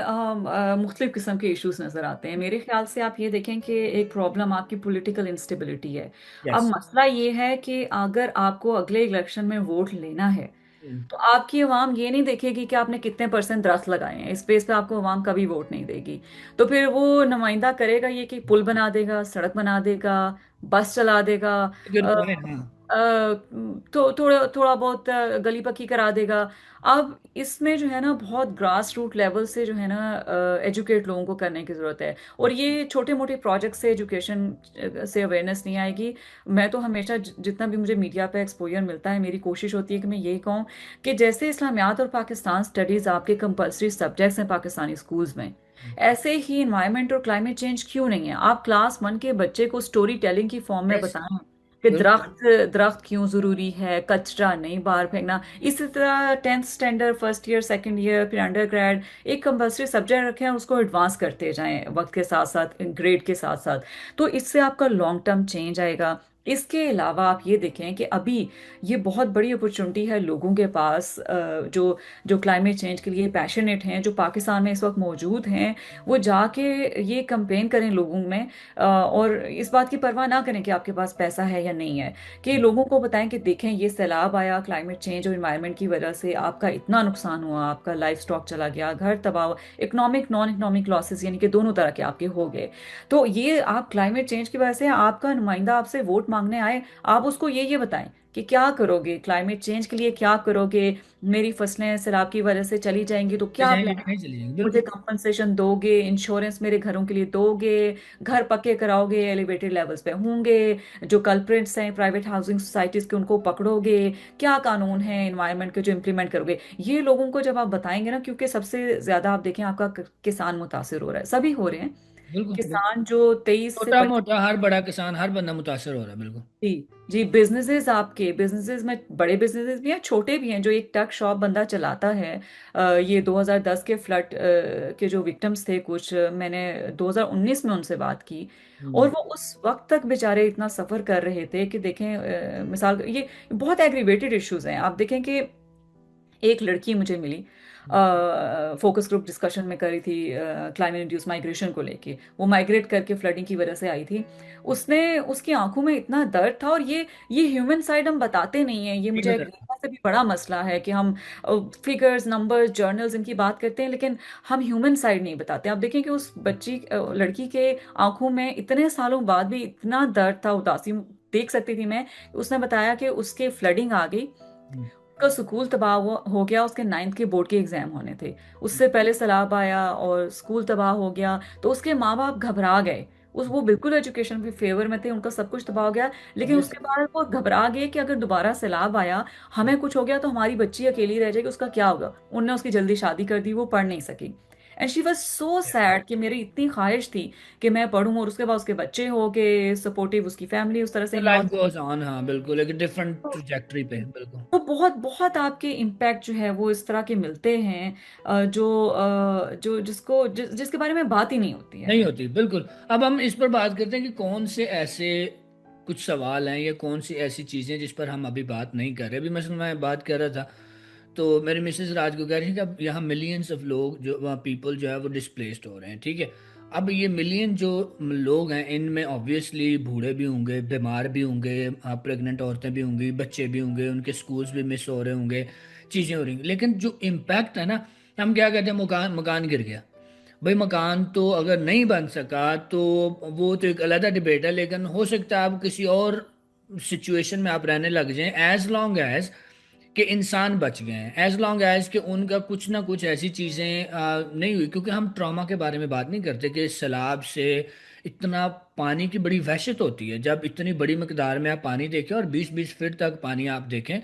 मुख्तलिफ किस्म के इश्यूज नज़र आते हैं। मेरे ख्याल से आप ये देखें कि एक प्रॉब्लम आपकी पॉलिटिकल इंस्टेबिलिटी है। अब यस। मसला ये है कि अगर आपको अगले इलेक्शन में वोट लेना है तो आपकी आवाम ये नहीं देखेगी कि आपने कितने परसेंट दरख्त लगाए हैं। इस बेस पे आपको आवाम कभी वोट नहीं देगी। तो फिर वो नुमाइंदा करेगा ये कि पुल बना देगा, सड़क बना देगा, बस चला देगा, गुड पॉइंट। हाँ। तो थोड़ा थोड़ा बहुत गली पक्की करा देगा। अब इसमें जो है ना बहुत ग्रास रूट लेवल से जो है ना एजुकेट लोगों को करने की ज़रूरत है। और ये छोटे मोटे प्रोजेक्ट से एजुकेशन से अवेयरनेस नहीं आएगी। मैं तो हमेशा जितना भी मुझे मीडिया पे एक्सपोजर मिलता है, मेरी कोशिश होती है कि मैं यही कहूँ कि जैसे इस्लामियात और पाकिस्तान स्टडीज़ आपके कंपलसरी सब्जेक्ट्स हैं पाकिस्तानी स्कूल्स में, ऐसे ही इन्वायरमेंट और क्लाइमेट चेंज क्यों नहीं है। आप क्लास 1 के बच्चे को स्टोरी टेलिंग की फॉर्म में यस। बताएं कि बिल्कुल। दरख्त दरख्त क्यों जरूरी है, कचरा नहीं बाहर फेंकना। इसी तरह 10th standard, first year, second year, फिर अंडर ग्रेड एक कंपलसरी सब्जेक्ट रखें और उसको एडवांस करते जाएं वक्त के साथ साथ, ग्रेड के साथ साथ। तो इससे आपका लॉन्ग टर्म चेंज आएगा। इसके अलावा आप ये देखें कि अभी ये बहुत बड़ी अपॉर्चुनिटी है लोगों के पास, जो जो क्लाइमेट चेंज के लिए पैशनेट हैं, जो पाकिस्तान में इस वक्त मौजूद हैं, वो जाके ये कंपेन करें लोगों में। और इस बात की परवाह ना करें कि आपके पास पैसा है या नहीं है, कि लोगों को बताएं कि देखें ये सैलाब आया क्लाइमेट चेंज और इन्वायरमेंट की वजह से, आपका इतना नुकसान हुआ, आपका लाइफ स्टॉक चला गया, घर तबाह, इकोनॉमिक नॉन इकोनॉमिक लॉसेस यानी कि दोनों तरह के आपके हो गए। तो ये आप क्लाइमेट चेंज की वजह से आपका नुमाइंदा आपसे वोट मांगने आए, आप उसको ये बताएं कि क्या करोगे क्लाइमेट चेंज के लिए, क्या करोगे, मेरी फसलें सैलाब की वजह से चली जाएंगी तो ले क्या जाएंगे प्लान, कि नहीं चले जाएंगे, मुझे बिल्कुल। कंपनसेशन दोगे, इंश्योरेंस मेरे घरों के लिए दोगे, घर पक्के कराओगे, एलिवेटेड लेवल्स पे होंगे, जो कल्प्रिट्स हैं प्राइवेट हाउसिंग सोसाइटीज के उनको पकड़ोगे, क्या कानून है एनवायरनमेंट के जो इम्प्लीमेंट करोगे। ये लोगों को जब आप बताएंगे ना, क्योंकि सबसे ज्यादा आप देखें आपका किसान मुतासिर हो रहा है, सभी हो रहे हैं। बिल्कुल बिल्कुल। किसान जो 23 से छोटा मोटा हर बड़ा किसान, हर बंदा मुतासर हो रहा है, बिल्कुल। जी जी, बिजनेसेस, आपके बिजनेसेस में बड़े बिजनेसेस भी हैं, छोटे भी हैं। जो एक टक शॉप बंदा चलाता है, ये 2010 के फ्लड के जो विक्टिम्स थे कुछ, मैंने 2019 में उनसे बात की, और हम्म। वो उस वक्त तक बेचारे इतना सफ़र कर रहे थे कि देखें, मिसाल ये बहुत एग्रीवेटेड इश्यूज हैं। आप देखें कि एक लड़की मुझे मिली, फोकस ग्रुप डिस्कशन में करी थी क्लाइमेट इंड्यूस माइग्रेशन को लेके। वो माइग्रेट करके फ्लडिंग की वजह से आई थी। उसने, उसकी आंखों में इतना दर्द था। और ये ह्यूमन साइड हम बताते नहीं हैं। ये ठीक मुझे है एक सर। से भी बड़ा मसला है कि हम फिगर्स, नंबर्स, जर्नल्स इनकी बात करते हैं, लेकिन हम ह्यूमन साइड नहीं बताते। आप देखें कि उस बच्ची, लड़की के आंखों में इतने सालों बाद भी इतना दर्द था, उदासी देख सकती थी मैं। उसने बताया कि उसके फ्लडिंग आ गई, हम्म। उसका स्कूल तबाह हो गया, उसके 9th के बोर्ड के एग्जाम होने थे, उससे पहले सैलाब आया और स्कूल तबाह हो गया। तो उसके माँ बाप घबरा गए। उस वो बिल्कुल एजुकेशन के फेवर में थे, उनका सब कुछ तबाह हो गया। लेकिन यस। उसके बाद वो घबरा गए कि अगर दोबारा सैलाब आया, हमें कुछ हो गया तो हमारी बच्ची अकेली रह जाएगी, उसका क्या होगा। उनने उसकी जल्दी शादी कर दी, वो पढ़ नहीं सकी। And she was so sad कि मेरी इतनी ख्वाहिश थी कि मैं पढ़ूं, और उसके बाद उसके बच्चे हो गए, सपोर्टिव उसकी फैमिली उस तरह से in life law. Goes on, हाँ बिल्कुल, एक डिफरेंट ट्रजेक्टरी पे, बिल्कुल। तो बहुत बहुत आपके इम्पैक्ट जो है वो इस तरह के मिलते हैं, जो जिसके बारे में बात ही नहीं होती है। नहीं होती, बिल्कुल। अब हम इस पर बात करते हैं कि कौन से ऐसे कुछ सवाल हैं या कौन सी ऐसी चीज़ें जिस पर हम अभी बात नहीं कर रहे। अभी मसलन मैं बात कर रहा था तो मेरी मिसेज राज को कह रही थी कि अब यहाँ मिलियंस ऑफ लोग जो वहाँ पीपल जो है वो डिस्प्लेस्ड हो रहे हैं, ठीक है। अब ये मिलियन जो लोग हैं इनमें ऑब्वियसली बूढ़े भी होंगे, बीमार भी होंगे, प्रेग्नेंट औरतें भी होंगी, बच्चे भी होंगे, उनके स्कूल्स भी मिस हो रहे होंगे, चीज़ें हो रही हैं। लेकिन जो इम्पैक्ट है ना, हम क्या कहते हैं, मकान मकान गिर गया, भाई मकान तो अगर नहीं बन सका तो वो तो एक अलग डिबेट है, लेकिन हो सकता है आप किसी और सिचुएशन में आप रहने लग जाएं, एज लॉन्ग एज कि इंसान बच गए हैं, एज लॉन्ग एज कि उनका कुछ ना कुछ ऐसी चीज़ें नहीं हुई। क्योंकि हम ट्रॉमा के बारे में बात नहीं करते कि सैलाब से इतना पानी की बड़ी वहशत होती है, जब इतनी बड़ी मकदार में आप पानी देखें और 20-20 फीट तक पानी आप देखें,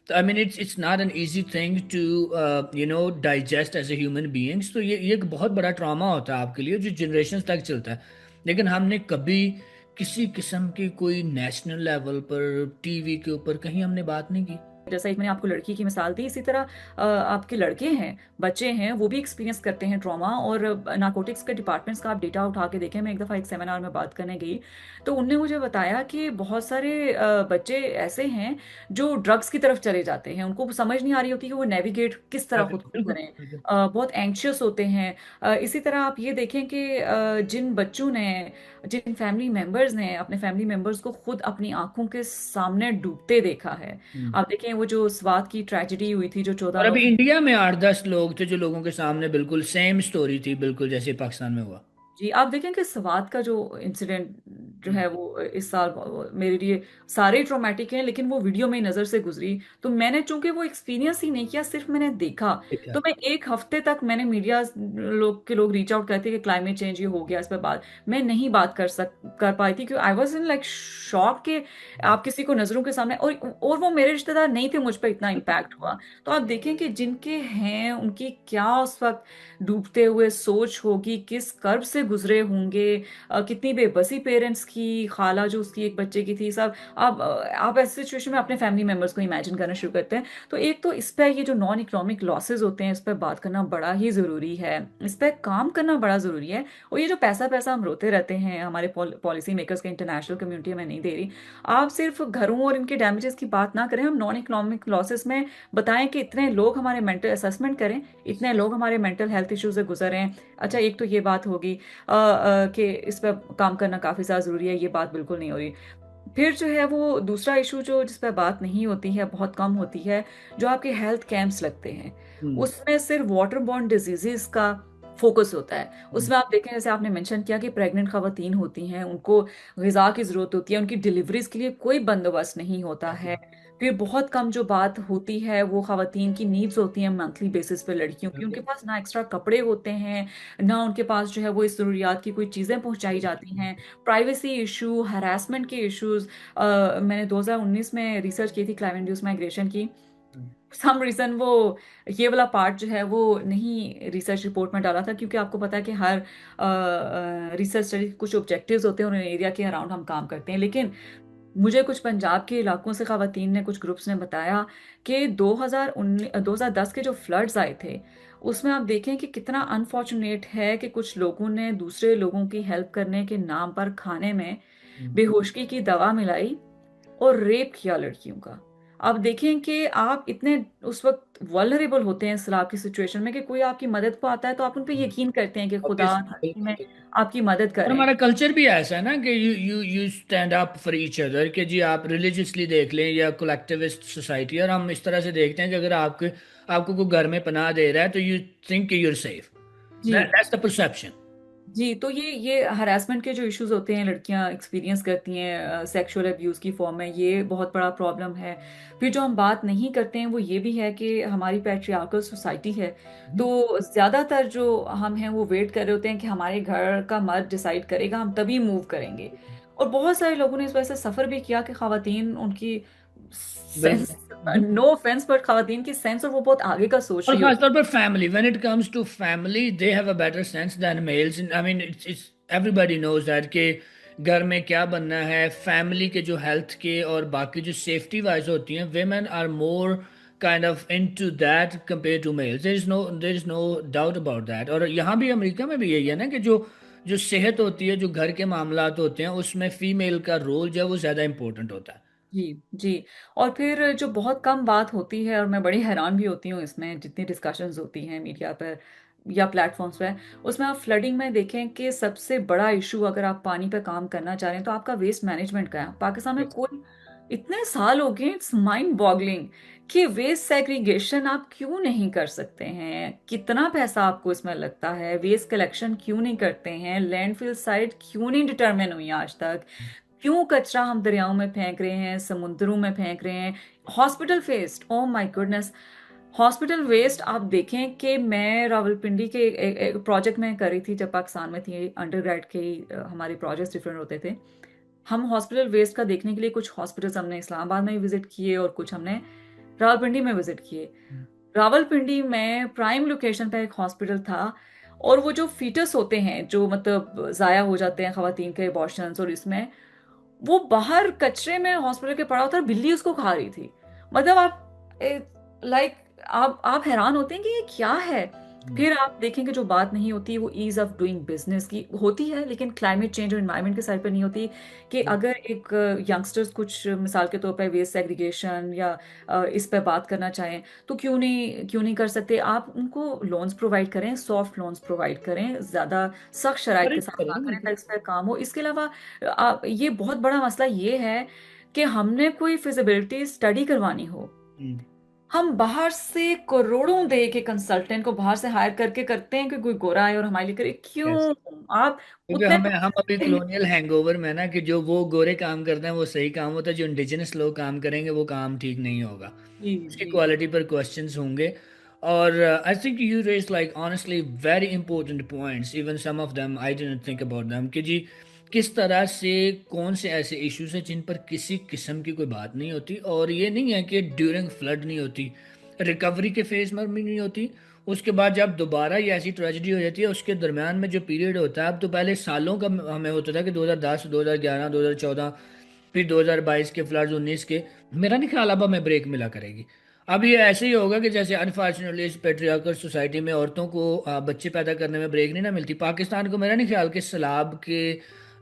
तो I mean it's not an easy thing to digest as a human beings. तो ये एक बहुत बड़ा ट्रॉमा होता है आपके लिए, जो जनरेशन तक चलता है। लेकिन हमने कभी किसी किस्म की कोई नेशनल लेवल पर टीवी के ऊपर कहीं हमने बात नहीं की। जैसा एक मैंने आपको लड़की की मिसाल दी, इसी तरह आपके लड़के हैं, बच्चे हैं, वो भी एक्सपीरियंस करते हैं ट्रॉमा। और नारकोटिक्स के डिपार्टमेंट्स का आप डेटा उठा के देखें, मैं एक दफ़ा एक सेमिनार में बात करने गई, तो उनने मुझे बताया कि बहुत सारे बच्चे ऐसे हैं जो ड्रग्स की तरफ चले जाते हैं, उनको समझ नहीं आ रही होती कि वो नेविगेट किस तरह खुद को बिल्कुल करें। बिल्कुल। बहुत एंग्शियस होते हैं। इसी तरह आप ये देखें कि जिन बच्चों ने, जिन फैमिली मेंबर्स ने अपने फैमिली मेंबर्स को खुद अपनी आंखों के सामने डूबते देखा है। हम्म। आप देखें वो जो स्वात की ट्रेजेडी हुई थी जो और 14 अभी इंडिया में 8-10 लोग थे जो लोगों के सामने बिल्कुल सेम स्टोरी थी, बिल्कुल जैसे पाकिस्तान में हुआ। जी, आप देखें कि स्वात का जो इंसिडेंट जो हम्म। है वो इस साल मेरे लिए सारे ट्रॉमेटिक हैं, लेकिन वो वीडियो में नज़र से गुजरी। तो मैंने चूंकि वो एक्सपीरियंस ही नहीं किया, सिर्फ मैंने देखा, ठीक है। तो मैं एक हफ्ते तक मैंने मीडिया लोग रीच आउट करते कि क्लाइमेट चेंज ये हो गया, इस पर बात मैं नहीं बात कर पाई थी, क्योंकि I was in like shock कि आप किसी को नज़रों के सामने, और वो मेरे रिश्तेदार नहीं थे, मुझ पर इतना इम्पैक्ट हुआ। तो आप देखें कि जिनके हैं उनकी क्या उस वक्त डूबते हुए सोच होगी, किस कर्ब से गुजरे होंगे। कितनी बेबसी पेरेंट्स की, खाला जो उसकी एक बच्चे की थी, सब आप ऐसी सिचुएशन में अपने फैमिली मेंबर्स को इमेजिन करना शुरू करते हैं। तो एक तो इस पर ये जो नॉन इकोनॉमिक लॉसेज होते हैं, इस पर बात करना बड़ा ही ज़रूरी है, इस पर काम करना बड़ा ज़रूरी है। और ये जो पैसा पैसा हम रोते रहते हैं, हमारे पॉलिसी मेकर्स के, इंटरनेशनल कम्युनिटी हमें नहीं दे रही। आप सिर्फ घरों और इनके डैमेजेस की बात ना करें, हम नॉन इकोनॉमिक लॉसेस में बताएं कि इतने लोग हमारे मेंटल असेसमेंट करें, इतने लोग हमारे मेंटल हेल्थ इश्यूज से गुजर रहे हैं। अच्छा, एक तो ये बात होगी कि इस पर काम करना काफ़ी ज़्यादा ज़रूरी है, ये बात बिल्कुल नहीं हो रही। फिर जो है वो दूसरा इशू जो जिस पर बात नहीं होती है, बहुत कम होती है, जो आपके हेल्थ कैंप्स लगते हैं, हम्म। उसमें सिर्फ वाटर बॉर्न डिजीजेस का फोकस होता है। हम्म। उसमें आप देखें, जैसे आपने मेंशन किया कि प्रेग्नेंट खवातीन होती हैं, उनको ग़िज़ा की ज़रूरत होती है, उनकी डिलीवरीज के लिए कोई बंदोबस्त नहीं होता है। फिर बहुत कम जो बात होती है वो खवातीन की नीड्स होती हैं मंथली बेसिस पे, लड़कियों की, उनके पास ना एक्स्ट्रा कपड़े होते हैं, ना उनके पास जो है वो इस ज़रूरियात की कोई चीज़ें पहुंचाई जाती हैं। प्राइवेसी इशू, हरासमेंट के इश्यूज। मैंने 2019 में रिसर्च की थी क्लाइमेट इंड्यूस माइग्रेशन की। सम रीज़न वो ये वाला पार्ट जो है वो नहीं रिसर्च रिपोर्ट में डाला था, क्योंकि आपको पता है कि हर रिसर्च स्टडी कुछ ऑब्जेक्टिव्स होते हैं और एरिया के अराउंड हम काम करते हैं। लेकिन मुझे कुछ पंजाब के इलाकों से खवातीन ने, कुछ ग्रुप्स ने बताया कि 2010 के जो फ्लड्स आए थे, उसमें आप देखें कि कितना अनफॉर्चुनेट है कि कुछ लोगों ने दूसरे लोगों की हेल्प करने के नाम पर खाने में बेहोशगी की दवा मिलाई और रेप किया लड़कियों का। आप देखें कि आप इतने उस वक्त वल्नरेबल होते हैं इस तरह की सिचुएशन में कि कोई आपकी मदद को आता है तो आप उन पे यकीन करते हैं कि खुदा Obviously, सच्ची बिल्कुल में बिल्कुल। आपकी मदद और करें। हमारा कल्चर भी ऐसा है ना कि you stand up for each other, कि जी आप रिलीजियसली देख लें या कोलेक्टिविस्ट सोसाइटी, और हम इस तरह से देखते हैं कि अगर आपको कोई घर में पनाह दे रहा है तो यू थिंक कि यूर सेफ। जी दैट्स द परसेप्शन। जी, तो ये हरासमेंट के जो इश्यूज होते हैं, लड़कियां एक्सपीरियंस करती हैं सेक्सुअल अब्यूज की फॉर्म में, ये बहुत बड़ा प्रॉब्लम है। फिर जो हम बात नहीं करते हैं वो ये भी है कि हमारी पैट्रियार्कल सोसाइटी है, तो ज़्यादातर जो हम हैं वो वेट कर रहे होते हैं कि हमारे घर का मर्द डिसाइड करेगा, हम तभी मूव करेंगे। और बहुत सारे लोगों ने इस वजह से सफ़र भी किया कि खातन उनकी सेंस, बिल्कुल। नो ऑफेंस, बट खातन की सेंस और वो बहुत आगे का सोच और रही होती खासतौर पर family, when it comes to family they have a better sense than males. I mean it's everybody knows that कि घर में क्या बनना है, फैमिली के जो हेल्थ के और बाकी जो सेफ्टी वाइज होती हैं, women are more kind of into that compare to males. There is no doubt about that. और यहाँ भी अमेरिका में भी यही है ना कि जो जो सेहत होती है, जो घर के मामलात होते हैं, उसमें फीमेल का रोल जो है वो ज़्यादा इंपॉर्टेंट होता है। जी जी। और फिर जो बहुत कम बात होती है, और मैं बड़ी हैरान भी होती हूँ इसमें, जितनी डिस्कशंस होती हैं मीडिया पर या प्लेटफॉर्म्स पे, उसमें आप फ्लडिंग में देखें कि सबसे बड़ा इशू, अगर आप पानी पे काम करना चाह रहे हैं तो आपका वेस्ट मैनेजमेंट का है। पाकिस्तान में कोई इतने साल हो गए, इट्स माइंड बॉगलिंग कि वेस्ट सेग्रीगेशन आप क्यों नहीं कर सकते हैं? कितना पैसा आपको इसमें लगता है? वेस्ट कलेक्शन क्यों नहीं करते हैं? लैंडफिल साइट क्यों नहीं डिटरमिन हुई आज तक? क्यों कचरा हम दरियाओं में फेंक रहे हैं, समुद्रों में फेंक रहे हैं? Hospital waste, oh my goodness, hospital waste आप देखें कि मैं रावलपिंडी के एक प्रोजेक्ट में कर रही थी जब पाकिस्तान में थी, अंडरग्रेड के हमारे प्रोजेक्ट्स डिफरेंट होते थे। हम हॉस्पिटल वेस्ट का देखने के लिए कुछ हॉस्पिटल्स हमने इस्लामाबाद में विजिट किए और कुछ हमने रावलपिंडी में विजिट किए। रावलपिंडी में प्राइम लोकेशन पे एक हॉस्पिटल था, और वो जो फीटस होते हैं जो मतलब जाया हो जाते हैं खवातीन के अबॉर्शंस, और इसमें वो बाहर कचरे में हॉस्पिटल के पड़ा होता है और बिल्ली उसको खा रही थी। मतलब आप लाइक आप हैरान होते हैं कि ये क्या है। फिर आप देखेंगे जो बात नहीं होती वो ईज ऑफ डूइंग बिजनेस की होती है, लेकिन क्लाइमेट चेंज और एनवायरनमेंट के साइड पर नहीं होती। कि अगर एक यंगस्टर्स कुछ मिसाल के तौर पर वेस्ट सेग्रीगेशन या इस पे बात करना चाहें, तो क्यों नहीं कर सकते? आप उनको लोन्स प्रोवाइड करें, सॉफ्ट लोन्स प्रोवाइड करें, ज्यादा सख्त शराइत के encourage साथ करें ना ना करें बिल्कुल। ताकि इस पर काम हो। इसके अलावा ये बहुत बड़ा मसला ये है कि हमने कोई फिजिबिलिटी स्टडी करवानी हो, हम्म। हम बाहर से करोड़ों दे के कंसल्टेंट को बाहर से हायर करके करते हैं कि कोई गोरा आए और हमारे लिए करे। Yes. क्यों? आप क्योंकि उतने हम अभी कॉलोनियल हैंगओवर में ना, कि जो वो गोरे काम करते हैं वो सही काम होता है, जो इंडिजिनस लोग काम करेंगे वो काम ठीक नहीं होगा। जी उसकी जी क्वालिटी पर क्वेश्चंस होंगे। और I think you raise like honestly very important points, even some of them I didn't think about them, कि जी किस तरह से कौन से ऐसे इश्यूज हैं जिन पर किसी किस्म की कोई बात नहीं होती। और ये नहीं है कि ड्यूरिंग फ्लड नहीं होती, रिकवरी के फेज में भी नहीं होती, उसके बाद जब दोबारा ये ऐसी ट्रेजेडी हो जाती है उसके दरमियान में जो पीरियड होता है। अब तो पहले सालों का हमें होता था कि 2010, 2011, 2014, फिर 2022 के फ्लड्स, 19 के, मेरा नहीं ख्याल अब हमें ब्रेक मिला करेगी। अब ये ऐसे ही होगा कि जैसे अनफॉर्चुनेटली इस पेट्रियार्कल सोसाइटी में औरतों को बच्चे पैदा करने में ब्रेक नहीं ना मिलती। पाकिस्तान को मेरा नहीं ख्याल कि सैलाब के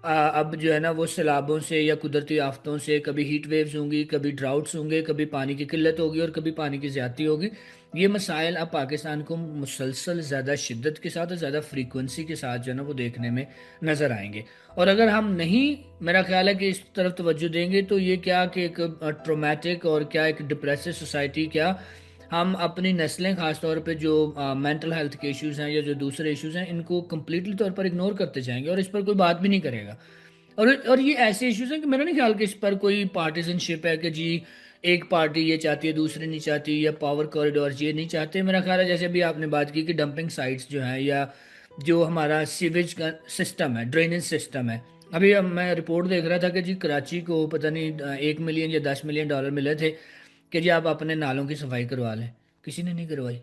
अब जो है ना वो सैलाबों से या कुदरती आफतों से, कभी हीट वेव्स होंगी, कभी ड्राउट्स होंगे, कभी पानी की किल्लत होगी और कभी पानी की ज्यादती होगी। ये मसाइल अब पाकिस्तान को मुसलसल ज़्यादा शिद्दत के साथ और ज़्यादा फ्रीक्वेंसी के साथ जो है ना वो देखने में नज़र आएंगे। और अगर हम नहीं, मेरा ख्याल है कि इस तरफ तवज्जो देंगे तो ये क्या कि एक ट्रोमेटिक और क्या एक डिप्रेसिव सोसाइटी, क्या हम अपनी नस्लें खासतौर पे जो मेंटल हेल्थ के इश्यूज़ हैं या जो दूसरे इश्यूज़ हैं इनको कम्प्लीटली तौर पर इग्नोर करते जाएंगे और इस पर कोई बात भी नहीं करेगा। और ये ऐसे इश्यूज हैं कि मेरा नहीं ख्याल कि इस पर कोई पार्टिजनशिप है कि जी एक पार्टी ये चाहती है दूसरी नहीं चाहती, या पावर कॉरिडोर ये नहीं चाहते। मेरा ख्याल है जैसे अभी आपने बात की कि डंपिंग साइट्स जो हैं, या जो हमारा सीवेज का सिस्टम है, ड्रेनेज सिस्टम है। अभी मैं रिपोर्ट देख रहा था कि जी कराची को पता नहीं 1 मिलियन या 10 मिलियन डॉलर मिले थे कि जी आप अपने नालों की सफाई करवा लें। किसी ने नहीं करवाई,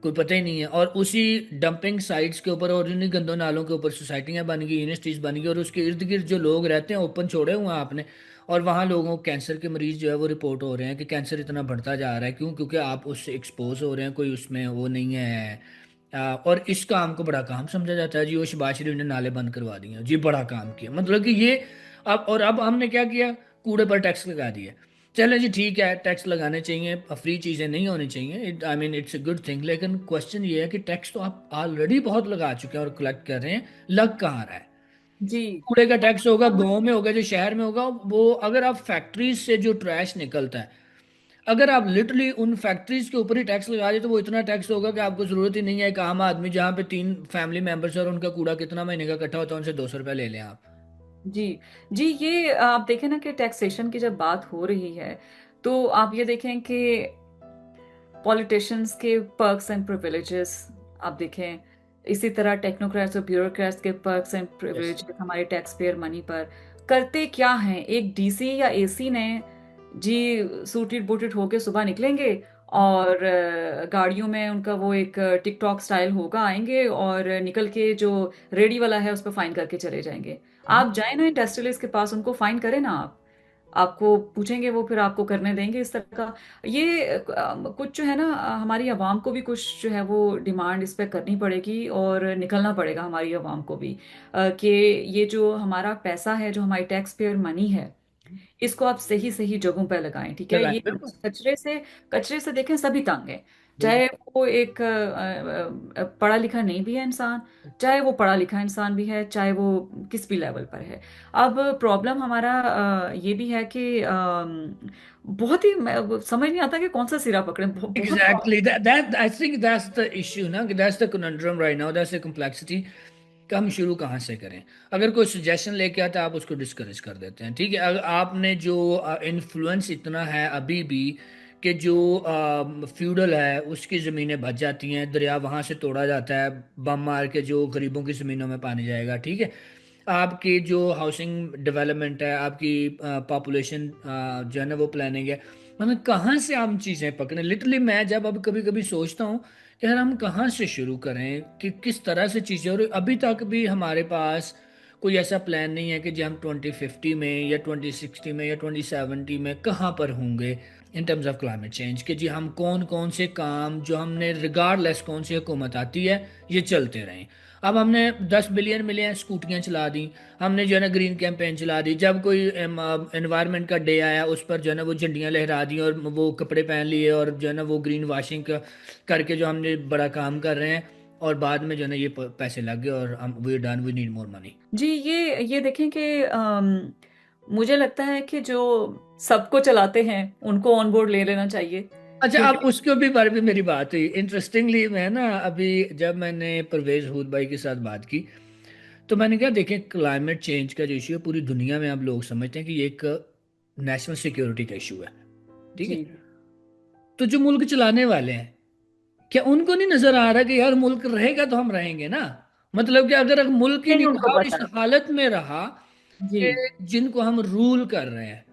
कोई पता ही नहीं है। और उसी डंपिंग साइट्स के ऊपर और उन्हीं गंदों नालों के ऊपर सोसाइटियां बन गई, यूनिवर्सिटीज बन गई, और उसके इर्द गिर्द जो लोग रहते हैं ओपन छोड़े हुए हैं आपने। और वहाँ लोगों को कैंसर के मरीज जो है वो रिपोर्ट हो रहे हैं कि कैंसर इतना बढ़ता जा रहा है। क्यों? क्योंकि आप उससे एक्सपोज हो रहे हैं, कोई उसमें वो नहीं है। और इस काम को बड़ा काम समझा जाता है जी, वो शबाज शरीफ ने नाले बंद करवा दिए जी, बड़ा काम किया। मतलब कि ये अब हमने क्या किया, कूड़े पर टैक्स लगा दिया। चलो जी ठीक है, टैक्स लगाने चाहिए, फ्री चीज़ें नहीं होनी चाहिए, आई mean it's a good thing. लेकिन क्वेश्चन ये है कि टैक्स तो आप ऑलरेडी बहुत लगा चुके हैं और कलेक्ट कर रहे हैं, लग कहाँ रहा है? जी कूड़े का टैक्स होगा गांव में, होगा जो शहर में होगा वो। अगर आप फैक्ट्रीज से जो ट्रैश निकलता है, अगर आप लिटरली उन फैक्ट्रीज के ऊपर ही टैक्स लगा दें तो वो इतना टैक्स होगा कि आपको जरूरत ही नहीं है एक आम आदमी जहाँ पे 3 फैमिली मेंबर्स है और उनका कूड़ा कितना महीने का इकट्ठा होता है, उनसे 200 रुपये ले लें आप। जी जी, ये आप देखें ना कि टैक्सेशन की जब बात हो रही है, तो आप ये देखें कि पॉलिटिशियंस के पर्क्स एंड प्रिविलेजेस आप देखें, इसी तरह टेक्नोक्रेट्स और ब्यूरोक्रेट्स के पर्क्स एंड यस। प्रिविलेजेस हमारे टैक्स पेयर मनी पर करते क्या हैं? एक डीसी या एसी ने जी सूटेड बूटेड होके सुबह निकलेंगे, और गाड़ियों में उनका वो एक टिकटॉक स्टाइल होगा, आएंगे और निकल के जो रेडी वाला है उस पर फाइन करके चले जाएंगे। आप जाए ना इंडस्ट्रियलिस्ट के पास, उनको फाइन करें ना आप, आपको पूछेंगे वो, फिर आपको करने देंगे इस तरह का। ये कुछ जो है ना हमारी आवाम को भी कुछ जो है वो डिमांड इस पे करनी पड़ेगी और निकलना पड़ेगा हमारी आवाम को भी, कि ये जो हमारा पैसा है, जो हमारी टैक्स पेयर मनी है, इसको आप सही सही जगहों पर लगाएं। ठीक है? लगाएं ये बिल्कुल। कचरे से देखें सभी तंग है। चाहे बिल्कुल। वो एक पढ़ा लिखा नहीं भी है इंसान, चाहे वो पढ़ा लिखा इंसान भी है, चाहे वो किस भी लेवल पर है। अब प्रॉब्लम हमारा ये भी है कि बहुत ही समझ नहीं आता कि कौन सा सिरा पकड़े, बहुत Exactly. That I think that's the issue ना, कि that's the conundrum right now, that's the complexity कि हम शुरू कहाँ से करें। अगर कोई सजेशन लेके आता है आप उसको डिस्करेज कर देते हैं, ठीक है। अगर आपने जो इन्फ्लुएंस इतना है अभी भी कि जो फ्यूडल है उसकी ज़मीनें बच जाती हैं, दरिया वहाँ से तोड़ा जाता है बम मार के, जो गरीबों की ज़मीनों में पानी जाएगा, ठीक है। आपकी जो हाउसिंग डेवलपमेंट है, आपकी पॉपुलेशन जो है ना वो प्लानिंग है, मतलब कहाँ से हम चीज़ें पकड़ें। लिटरली मैं जब अब कभी कभी सोचता हूँ कि यार हम कहाँ से शुरू करें, कि किस तरह से चीज़ें, और अभी तक भी हमारे पास कोई ऐसा प्लान नहीं है कि जी हम 2050 में या 2060 में या 2070 में कहाँ पर होंगे in terms of climate change, कि जी हम कौन कौन से काम जो हमने रिगार्डलेस कौन सी हुकूमत आती है ये चलते रहें। अब हमने 10 बिलियन मिले हैं, स्कूटियाँ चला दी, हमने जो है ना ग्रीन कैंपेन चला दी, जब कोई एनवायरनमेंट का डे आया उस पर जो है ना वो झंडियाँ लहरा दी और वो कपड़े पहन लिए, और जो है ना वो ग्रीन वाशिंग करके जो हमने बड़ा काम कर रहे हैं, और बाद में जो है ना ये पैसे लग गए और हम we done, we need more money. जी। ये देखें कि मुझे लगता है कि जो सबको चलाते हैं उनको ऑन बोर्ड ले लेना चाहिए, अच्छा, क्योंकि अब उसके भी बारे में मेरी बात हुई इंटरेस्टिंगली, मैं ना अभी जब मैंने परवेज हूद भाई के साथ बात की, तो मैंने कहा देखें क्लाइमेट चेंज का जो इशू है पूरी दुनिया में अब लोग समझते हैं कि ये एक नेशनल सिक्योरिटी का इशू है, ठीक जी है। तो जो मुल्क चलाने वाले हैं, क्या उनको नहीं नजर आ रहा कि यार मुल्क रहेगा तो हम रहेंगे ना। मतलब कि अगर मुल्क ही नहीं नहीं उनको रहा और इस पता है। हालत में रहा जी कि जिनको हम रूल कर रहे हैं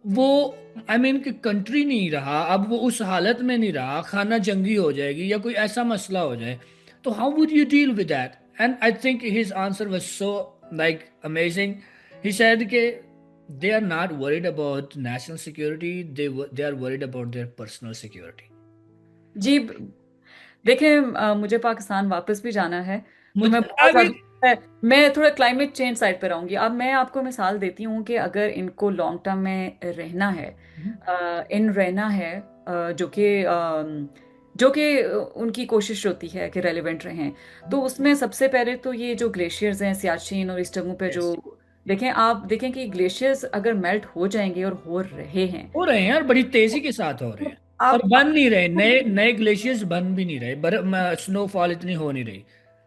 वो, आई मीन कि कंट्री नहीं रहा, अब वो उस हालत में नहीं रहा, खाना जंगी हो जाएगी या कोई ऐसा मसला हो जाए, तो how would you deal with that. And I think his answer was so like amazing. He said कि they are not worried about national security, they are worried about their personal security। जी। देखें मुझे पाकिस्तान वापस भी जाना है, तो मैं मुझे बहुत अभी मैं थोड़ा क्लाइमेट चेंज साइड पर रहूंगी। अब मैं आपको मिसाल देती हूँ कि अगर इनको लॉन्ग टर्म में रहना है, इन रहना है, जो कि उनकी कोशिश होती है कि रेलिवेंट रहें, तो उसमें सबसे पहले तो ये जो ग्लेशियर्स हैं सियाचिन और इस जगहों पे यस, जो देखें, आप देखें कि ग्लेशियर्स अगर मेल्ट हो जाएंगे और हो रहे हैं, हो रहे हैं यार, बड़ी तेजी के साथ हो रहे हैं, और आप बन नहीं रहे, नए नए ग्लेशियर्स बन भी नहीं रहे, स्नोफॉल इतनी हो नहीं रही।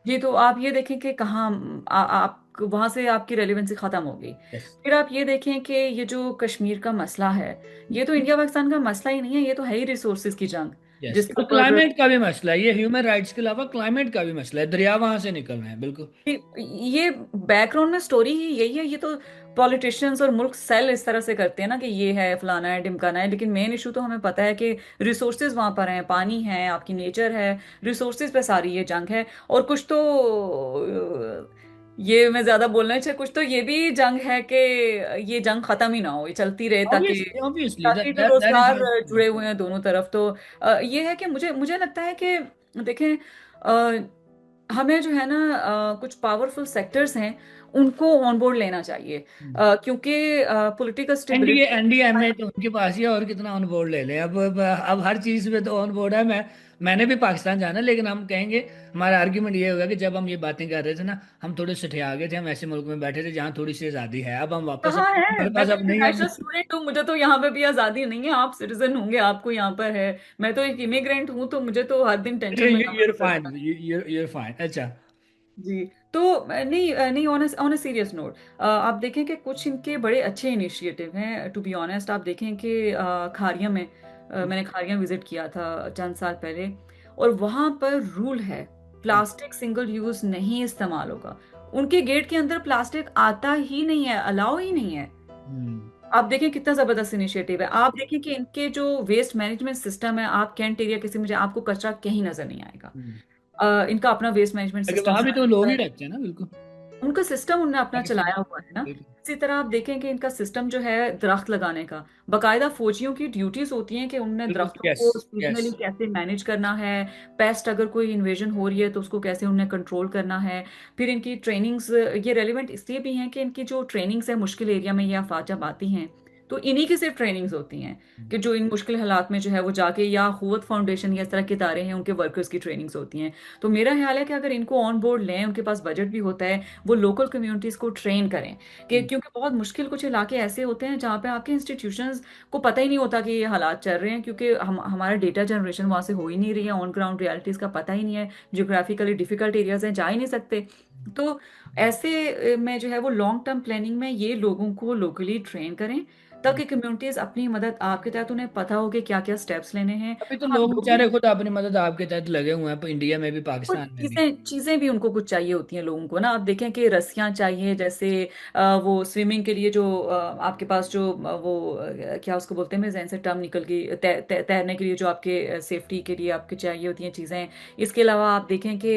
जी। तो आप ये देखें कि कहाँ आप वहां से आपकी रेलेवेंसी खत्म हो गई। यस, फिर आप ये देखें कि ये जो कश्मीर का मसला है, ये तो इंडिया पाकिस्तान का मसला ही नहीं है, ये तो है ही रिसोर्सेज की जंग यस, जिसके और ऊपर क्लाइमेट का भी मसला है, ये ह्यूमन राइट्स के अलावा क्लाइमेट का भी मसला है, दरिया वहां से निकल रहे हैं, बिल्कुल। ये बैकग्राउंड में स्टोरी ही यही है। ये तो पॉलिटिशियंस और मुल्क सेल इस तरह से करते हैं ना कि ये है फलाना है ढिमकाना है, लेकिन मेन इशू तो हमें पता है कि रिसोर्सेज वहां पर हैं, पानी है, आपकी नेचर है, रिसोर्सेज पे सारी ये जंग है। और कुछ तो ये मैं ज्यादा बोलना ही चाहिए, कुछ तो ये भी जंग है कि ये जंग खत्म ही ना हो, ये चलती रहे, ताकि ऑब्वियसली, ऑब्वियसली ताकि जो दैट इज रोजगार माय जुड़े हुए हैं दोनों तरफ। तो ये है कि मुझे मुझे लगता है कि देखें, हमें जो है ना कुछ पावरफुल सेक्टर्स हैं उनको ऑन बोर्ड लेना चाहिए, पॉइंट। क्योंकि पॉलिटिकल एनडीए स्टेबिलिटी। एनडीएमए तो उनके पास ही है, और कितना ऑन बोर्ड ले लें। अब हर चीज में तो ऑन बोर्ड है। मैंने भी पाकिस्तान जाना, लेकिन हम कहेंगे, हमारा आर्ग्यूमेंट ये होगा कि जब हम ये बातें कर रहे थे ना, हम थोड़े सठिया गए थे, हम ऐसे मुल्क में बैठे थे जहाँ थोड़ी सी आज़ादी है, अब हम वापस कहाँ है? हमारे मैं पास तो अब नहीं है। इंटरनेशनल स्टूडेंट हूँ, मुझे तो यहाँ पे भी आज़ादी नहीं है। आप सिटीजन होंगे, आपको यहाँ पर है। मैं तो एक इमिग्रेंट हूँ, तो मुझे तो हर दिन टेंशन में जाना यूर पड़ता फाइन, है। You're fine. अच्छा। जी। तो नहीं, ऑन अ सीरियस नोट, आप देखें कि कुछ इनके बड़े अच्छे इनिशिएटिव हैं। टू बी ऑनेस्ट, आप देखें कि खारिया में मैंने खारिया विजिट किया था चंद साल पहले, और वहां पर रूल है प्लास्टिक सिंगल यूज नहीं इस्तेमाल होगा। उनके गेट के अंदर प्लास्टिक आता ही नहीं है, अलाउ ही नहीं है। हम्म। आप देखें कितना जबरदस्त इनिशिएटिव है। आप देखें कि इनके जो वेस्ट मैनेजमेंट सिस्टम है, आप कैंट एरिया किसी मुझे आपको कचरा कहीं नजर नहीं आएगा। हम्म। इनका अपना वेस्ट मैनेजमेंट लेकिन सिस्टम वहां भी तो लोग ही रहते हैं ना, बिल्कुल। उनका सिस्टम उनने अपना चलाया पाकिस्तान, हुआ है ना। बिल्कुल। इसी तरह आप देखें कि इनका सिस्टम जो है दरख्त लगाने का, बाकायदा फौजियों की ड्यूटीज होती हैं कि उनने बिल्कुल, दरख्तों यस, को यस। सीजनली कैसे मैनेज करना है, पेस्ट अगर कोई इन्वेजन हो रही है तो उसको कैसे उन्हें कंट्रोल करना है। फिर इनकी ट्रेनिंग्स ये रेलिवेंट इसलिए भी हैं कि इनकी जो ट्रेनिंग्स है मुश्किल एरिया में ये अफवाज जब आती हैं तो इन्हीं की सिर्फ ट्रेनिंग्स होती हैं कि जो इन मुश्किल हालात में जो है वो जाके, या हुवत फाउंडेशन या इस तरह के इदारे हैं उनके वर्कर्स की ट्रेनिंग्स होती हैं। तो मेरा ख्याल है कि अगर इनको ऑन बोर्ड लें, उनके पास बजट भी होता है, वो लोकल कम्युनिटीज को ट्रेन करें कि, क्योंकि बहुत मुश्किल कुछ इलाके ऐसे होते हैं जहाँ पे आपके इंस्टीट्यूशंस को पता ही नहीं होता कि ये हालात चल रहे हैं, क्योंकि हम हमारा डेटा जनरेशन वहाँ से हो ही नहीं रही है, ऑन ग्राउंड रियलिटीज का पता ही नहीं है, जियोग्राफिकली डिफिकल्ट एरियाज हैं, जा ही नहीं सकते। तो ऐसे में जो है वो लॉन्ग टर्म प्लानिंग में ये लोगों को लोकली ट्रेन करें, ताकि कम्युनिटीज अपनी मदद आपके तहत, उन्हें पता हो कि क्या क्या स्टेप्स लेने हैं। अभी तो हाँ, लोग लोग भी बेचारे खुद अपनी मदद आपके तहत लगे हुए हैं, इंडिया में भी कुछ पाकिस्तान में भी। चीजें चीजें भी उनको कुछ चाहिए होती हैं लोगों को ना। आप देखें कि रस्सियां चाहिए, जैसे वो स्विमिंग के लिए जो आपके पास जो क्या उसको बोलते हैं, मैं जहन से टर्म निकल गई, तैरने के लिए जो आपके सेफ्टी के लिए आपके चाहिए होती हैं चीजें। इसके अलावा आप देखें कि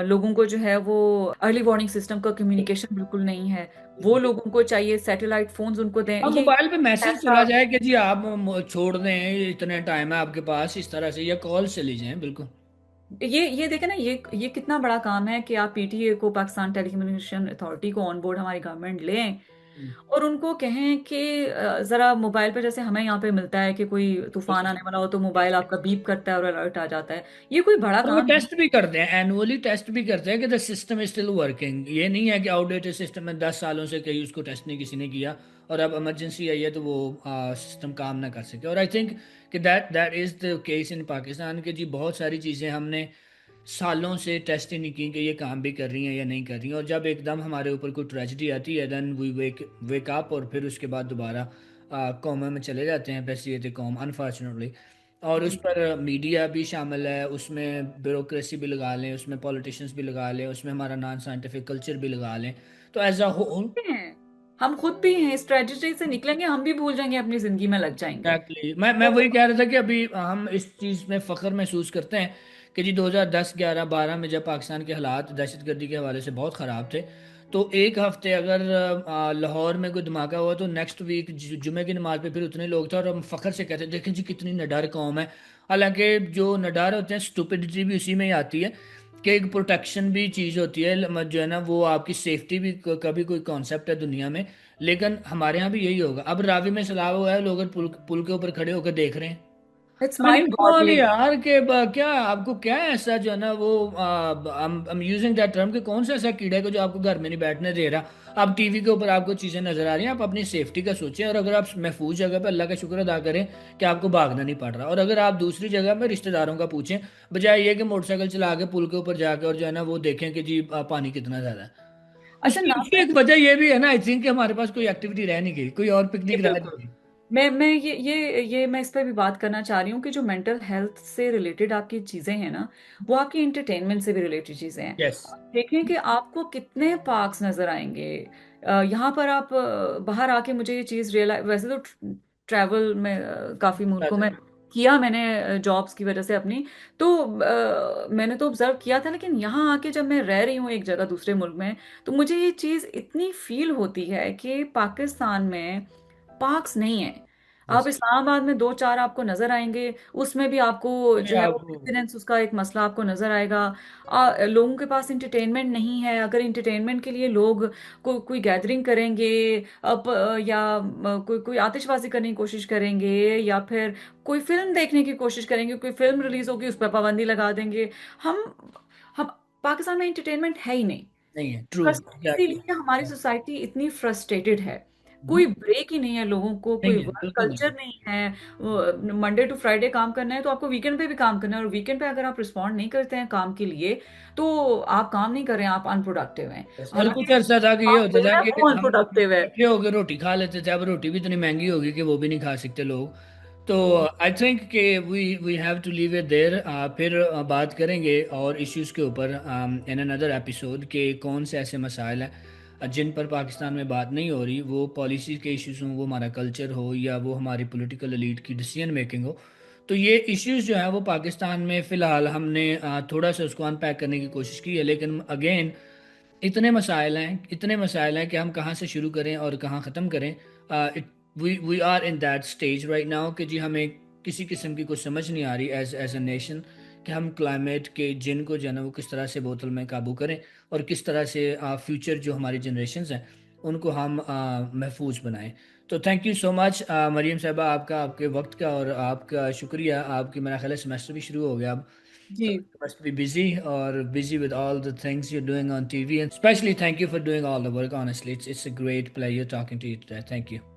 लोगों को जो है वो अर्ली वार्निंग सिस्टम का कम्युनिकेशन बिल्कुल नहीं है, वो लोगों को चाहिए। सैटेलाइट फोन्स उनको दें, हाँ, ये मोबाइल पे मैसेज ऐसा। चला जाए कि जी आप छोड़ दें, इतने टाइम है आपके पास, इस तरह से, या कॉल चली जाए, बिल्कुल। ये देखे ना, ये कितना बड़ा काम है कि आप पीटीए को, पाकिस्तान टेलीकम्युनिकेशन अथॉरिटी को ऑन बोर्ड हमारी गवर्नमेंट लें, और उनको कहें कि जरा मोबाइल पे, जैसे हमें यहाँ पे मिलता है कि कोई तूफान आने वाला हो तो मोबाइल आपका बीप करता है और अलर्ट आ जाता है, ये कोई बड़ा और वो काम नहीं। टेस्ट भी करते हैं, एनुअली टेस्ट भी करते हैं कि the system is still working. ये नहीं है कि आउटडेटेड सिस्टम है, 10 सालों से कहीं उसको टेस्ट नहीं किसी ने किया, और अब इमरजेंसी आई है तो वो सिस्टम काम ना कर सके। और आई थिंक कि that that is the case in Pakistan, के जी बहुत सारी चीज़ें हमने सालों से टेस्ट ही नहीं की कि ये काम भी कर रही हैं या नहीं कर रही हैं, और जब एकदम हमारे ऊपर कोई ट्रेजिडी आती है, देन वी वेक अप, और फिर उसके बाद दोबारा कोमा में चले जाते हैं, बहसीत कौम, अनफॉर्चुनेटली। और उस जी। पर मीडिया भी शामिल है, उसमें ब्यूरोक्रेसी भी लगा लें, उसमें पॉलिटिशियंस भी लगा लें, उसमें हमारा नॉन साइंटिफिक कल्चर भी लगा लें, तो एज अ होल। हैं, हम खुद भी हैं, इस ट्रेजेडी से निकलेंगे हम भी भूल जाएंगे, अपनी जिंदगी में लग जाएंगे। एग्जैक्टली, मैं वही कह रहा था कि अभी हम इस चीज़ में फ़ख्र महसूस करते हैं कि जी 2010, 11, 12 में जब पाकिस्तान के हालात दहशतगर्दी के हवाले से बहुत ख़राब थे, तो एक हफ्ते अगर लाहौर में कोई धमाका हुआ तो नेक्स्ट वीक जुमे की नमाज पे फिर उतने लोग थे, और हम फ़ख्र से कहते हैं देखें जी कितनी निडर कौम है। हालांकि जो निडर होते हैं, स्टुपिडिटी भी उसी में ही आती है, कि एक प्रोटेक्शन भी चीज़ होती है, जो है ना, वो आपकी सेफ्टी भी कभी कोई कॉन्सेप्ट है दुनिया में। लेकिन हमारे यहाँ भी यही होगा। अब रावी में सैलाब हुआ है, लोग पुल पुल के ऊपर खड़े होकर देख रहे हैं। इट्स मैंने माइंड कहा कमाल है बॉगलिंग। यार, कि क्या आपको क्या ऐसा जो है ना वो, I'm यूजिंग दैट टर्म, कि कौन सा ऐसा कीड़ा है कि जो आपको घर में नहीं बैठने दे रहा। आप टीवी के ऊपर आपको चीज़ें नजर आ रही हैं, आप अपनी सेफ्टी का सोचें, और अगर आप महफूज जगह पे अल्लाह का शुक्र अदा करें कि आपको भागना नहीं पड़ रहा, और अगर आप दूसरी जगह में रिश्तेदारों का पूछें, बजाय ये कि मोटरसाइकिल चला के पुल के ऊपर जाके और जो है ना वो देखें कि जी पानी कितना ज़्यादा है। अच्छा, उसकी एक वजह ये भी है ना, आई थिंक, कि हमारे पास कोई एक्टिविटी रह नहीं गई, कोई और ये पिकनिक रह नहीं बिल्कुल, गई। मैं ये मैं इस पर भी बात करना चाह रही हूँ कि जो मेंटल हेल्थ से रिलेटेड आपकी चीजें हैं ना, वो आपकी इंटरटेनमेंट से भी रिलेटेड चीजें हैं। यस। देखें कि आपको कितने पार्क्स नजर आएंगे। यहाँ पर आप बाहर आके मुझे ये चीज रियलाइज, वैसे तो ट्रैवल में काफी मुल्कों में किया मैंने जॉब्स की वजह से अपनी, तो मैंने तो ऑब्जर्व किया था, लेकिन यहाँ आके जब मैं रह रही हूँ एक जगह दूसरे मुल्क में, तो मुझे ये चीज इतनी फील होती है कि पाकिस्तान में पार्क्स नहीं है। आप यस। इस्लामाबाद में दो चार आपको नजर आएंगे, उसमें भी आपको जो है वो आप मेंटेनेंस, उसका एक मसला आपको नजर आएगा। लोगों के पास इंटरटेनमेंट नहीं है। अगर इंटरटेनमेंट के लिए लोग कोई गैदरिंग करेंगे, या कोई कोई आतिशबाजी करने की कोशिश करेंगे, या फिर कोई फिल्म देखने की कोशिश करेंगे, कोई फिल्म रिलीज होगी उस पर पाबंदी लगा देंगे। हम हम पाकिस्तान में इंटरटेनमेंट है ही नहीं। नहीं है, ट्रू, बस एग्जैक्टली। इसीलिए हमारी सोसाइटी इतनी फ्रस्ट्रेटेड है। कोई ब्रेक ही नहीं है लोगों को, कोई नहीं है, वर्क बिल्कुल नहीं कल्चर है। नहीं है। मंडे टू फ्राइडे काम करना है तो आपको वीकेंड पे भी काम करना है, और वीकेंड पे अगर आप रिस्पॉन्ड नहीं करते हैं काम के लिए, तो आप काम नहीं कर रहे हैं, आप अनप्रोडक्टिव हैं। बस, और हालांकि कुछ अर्सा था कि ये काम होता मिल था रहा कि है वो हम अनप्रोडक्टिव है। इकट्ठे होकर रोटी खा लेते थे, अब रोटी भी इतनी महंगी होगी कि वो भी नहीं खा सकते लोग। तो आई थिंक कि we we have to leave it there. फिर बात करेंगे और इश्यूज़ के ऊपर इन अनदर एपिसोड, के कौन से ऐसे मसाइल हैं जिन पर पाकिस्तान में बात नहीं हो रही, वो पॉलिसी के इश्यूज हों, वो हमारा कल्चर हो, या वो हमारी पॉलिटिकल एलीट की डिसीजन मेकिंग हो। तो ये इश्यूज जो हैं वो पाकिस्तान में फ़िलहाल हमने थोड़ा सा उसको अनपैक करने की कोशिश की है, लेकिन अगेन इतने मसाइल हैं कि हम कहाँ से शुरू करें और कहाँ ख़त्म करें। We are in that stage right now कि जी हमें किसी किस्म की कुछ समझ नहीं आ रही एज एज अ नेशन, कि हम क्लाइमेट के जिन को जो है ना वो किस तरह से बोतल में काबू करें, और किस तरह से फ्यूचर जो हमारी जनरेशन्स हैं उनको हम महफूज बनाएं। तो thank you so much Maryam साहबा, आपका, आपके वक्त का और आपका शुक्रिया। आपकी मेरा ख्याल है सेमेस्टर भी शुरू हो गया अब, जी। so you must be busy or busy with all the things you're doing on TV. And especially thank you for doing all the work. Honestly, it's a great pleasure talking to you today. Thank you.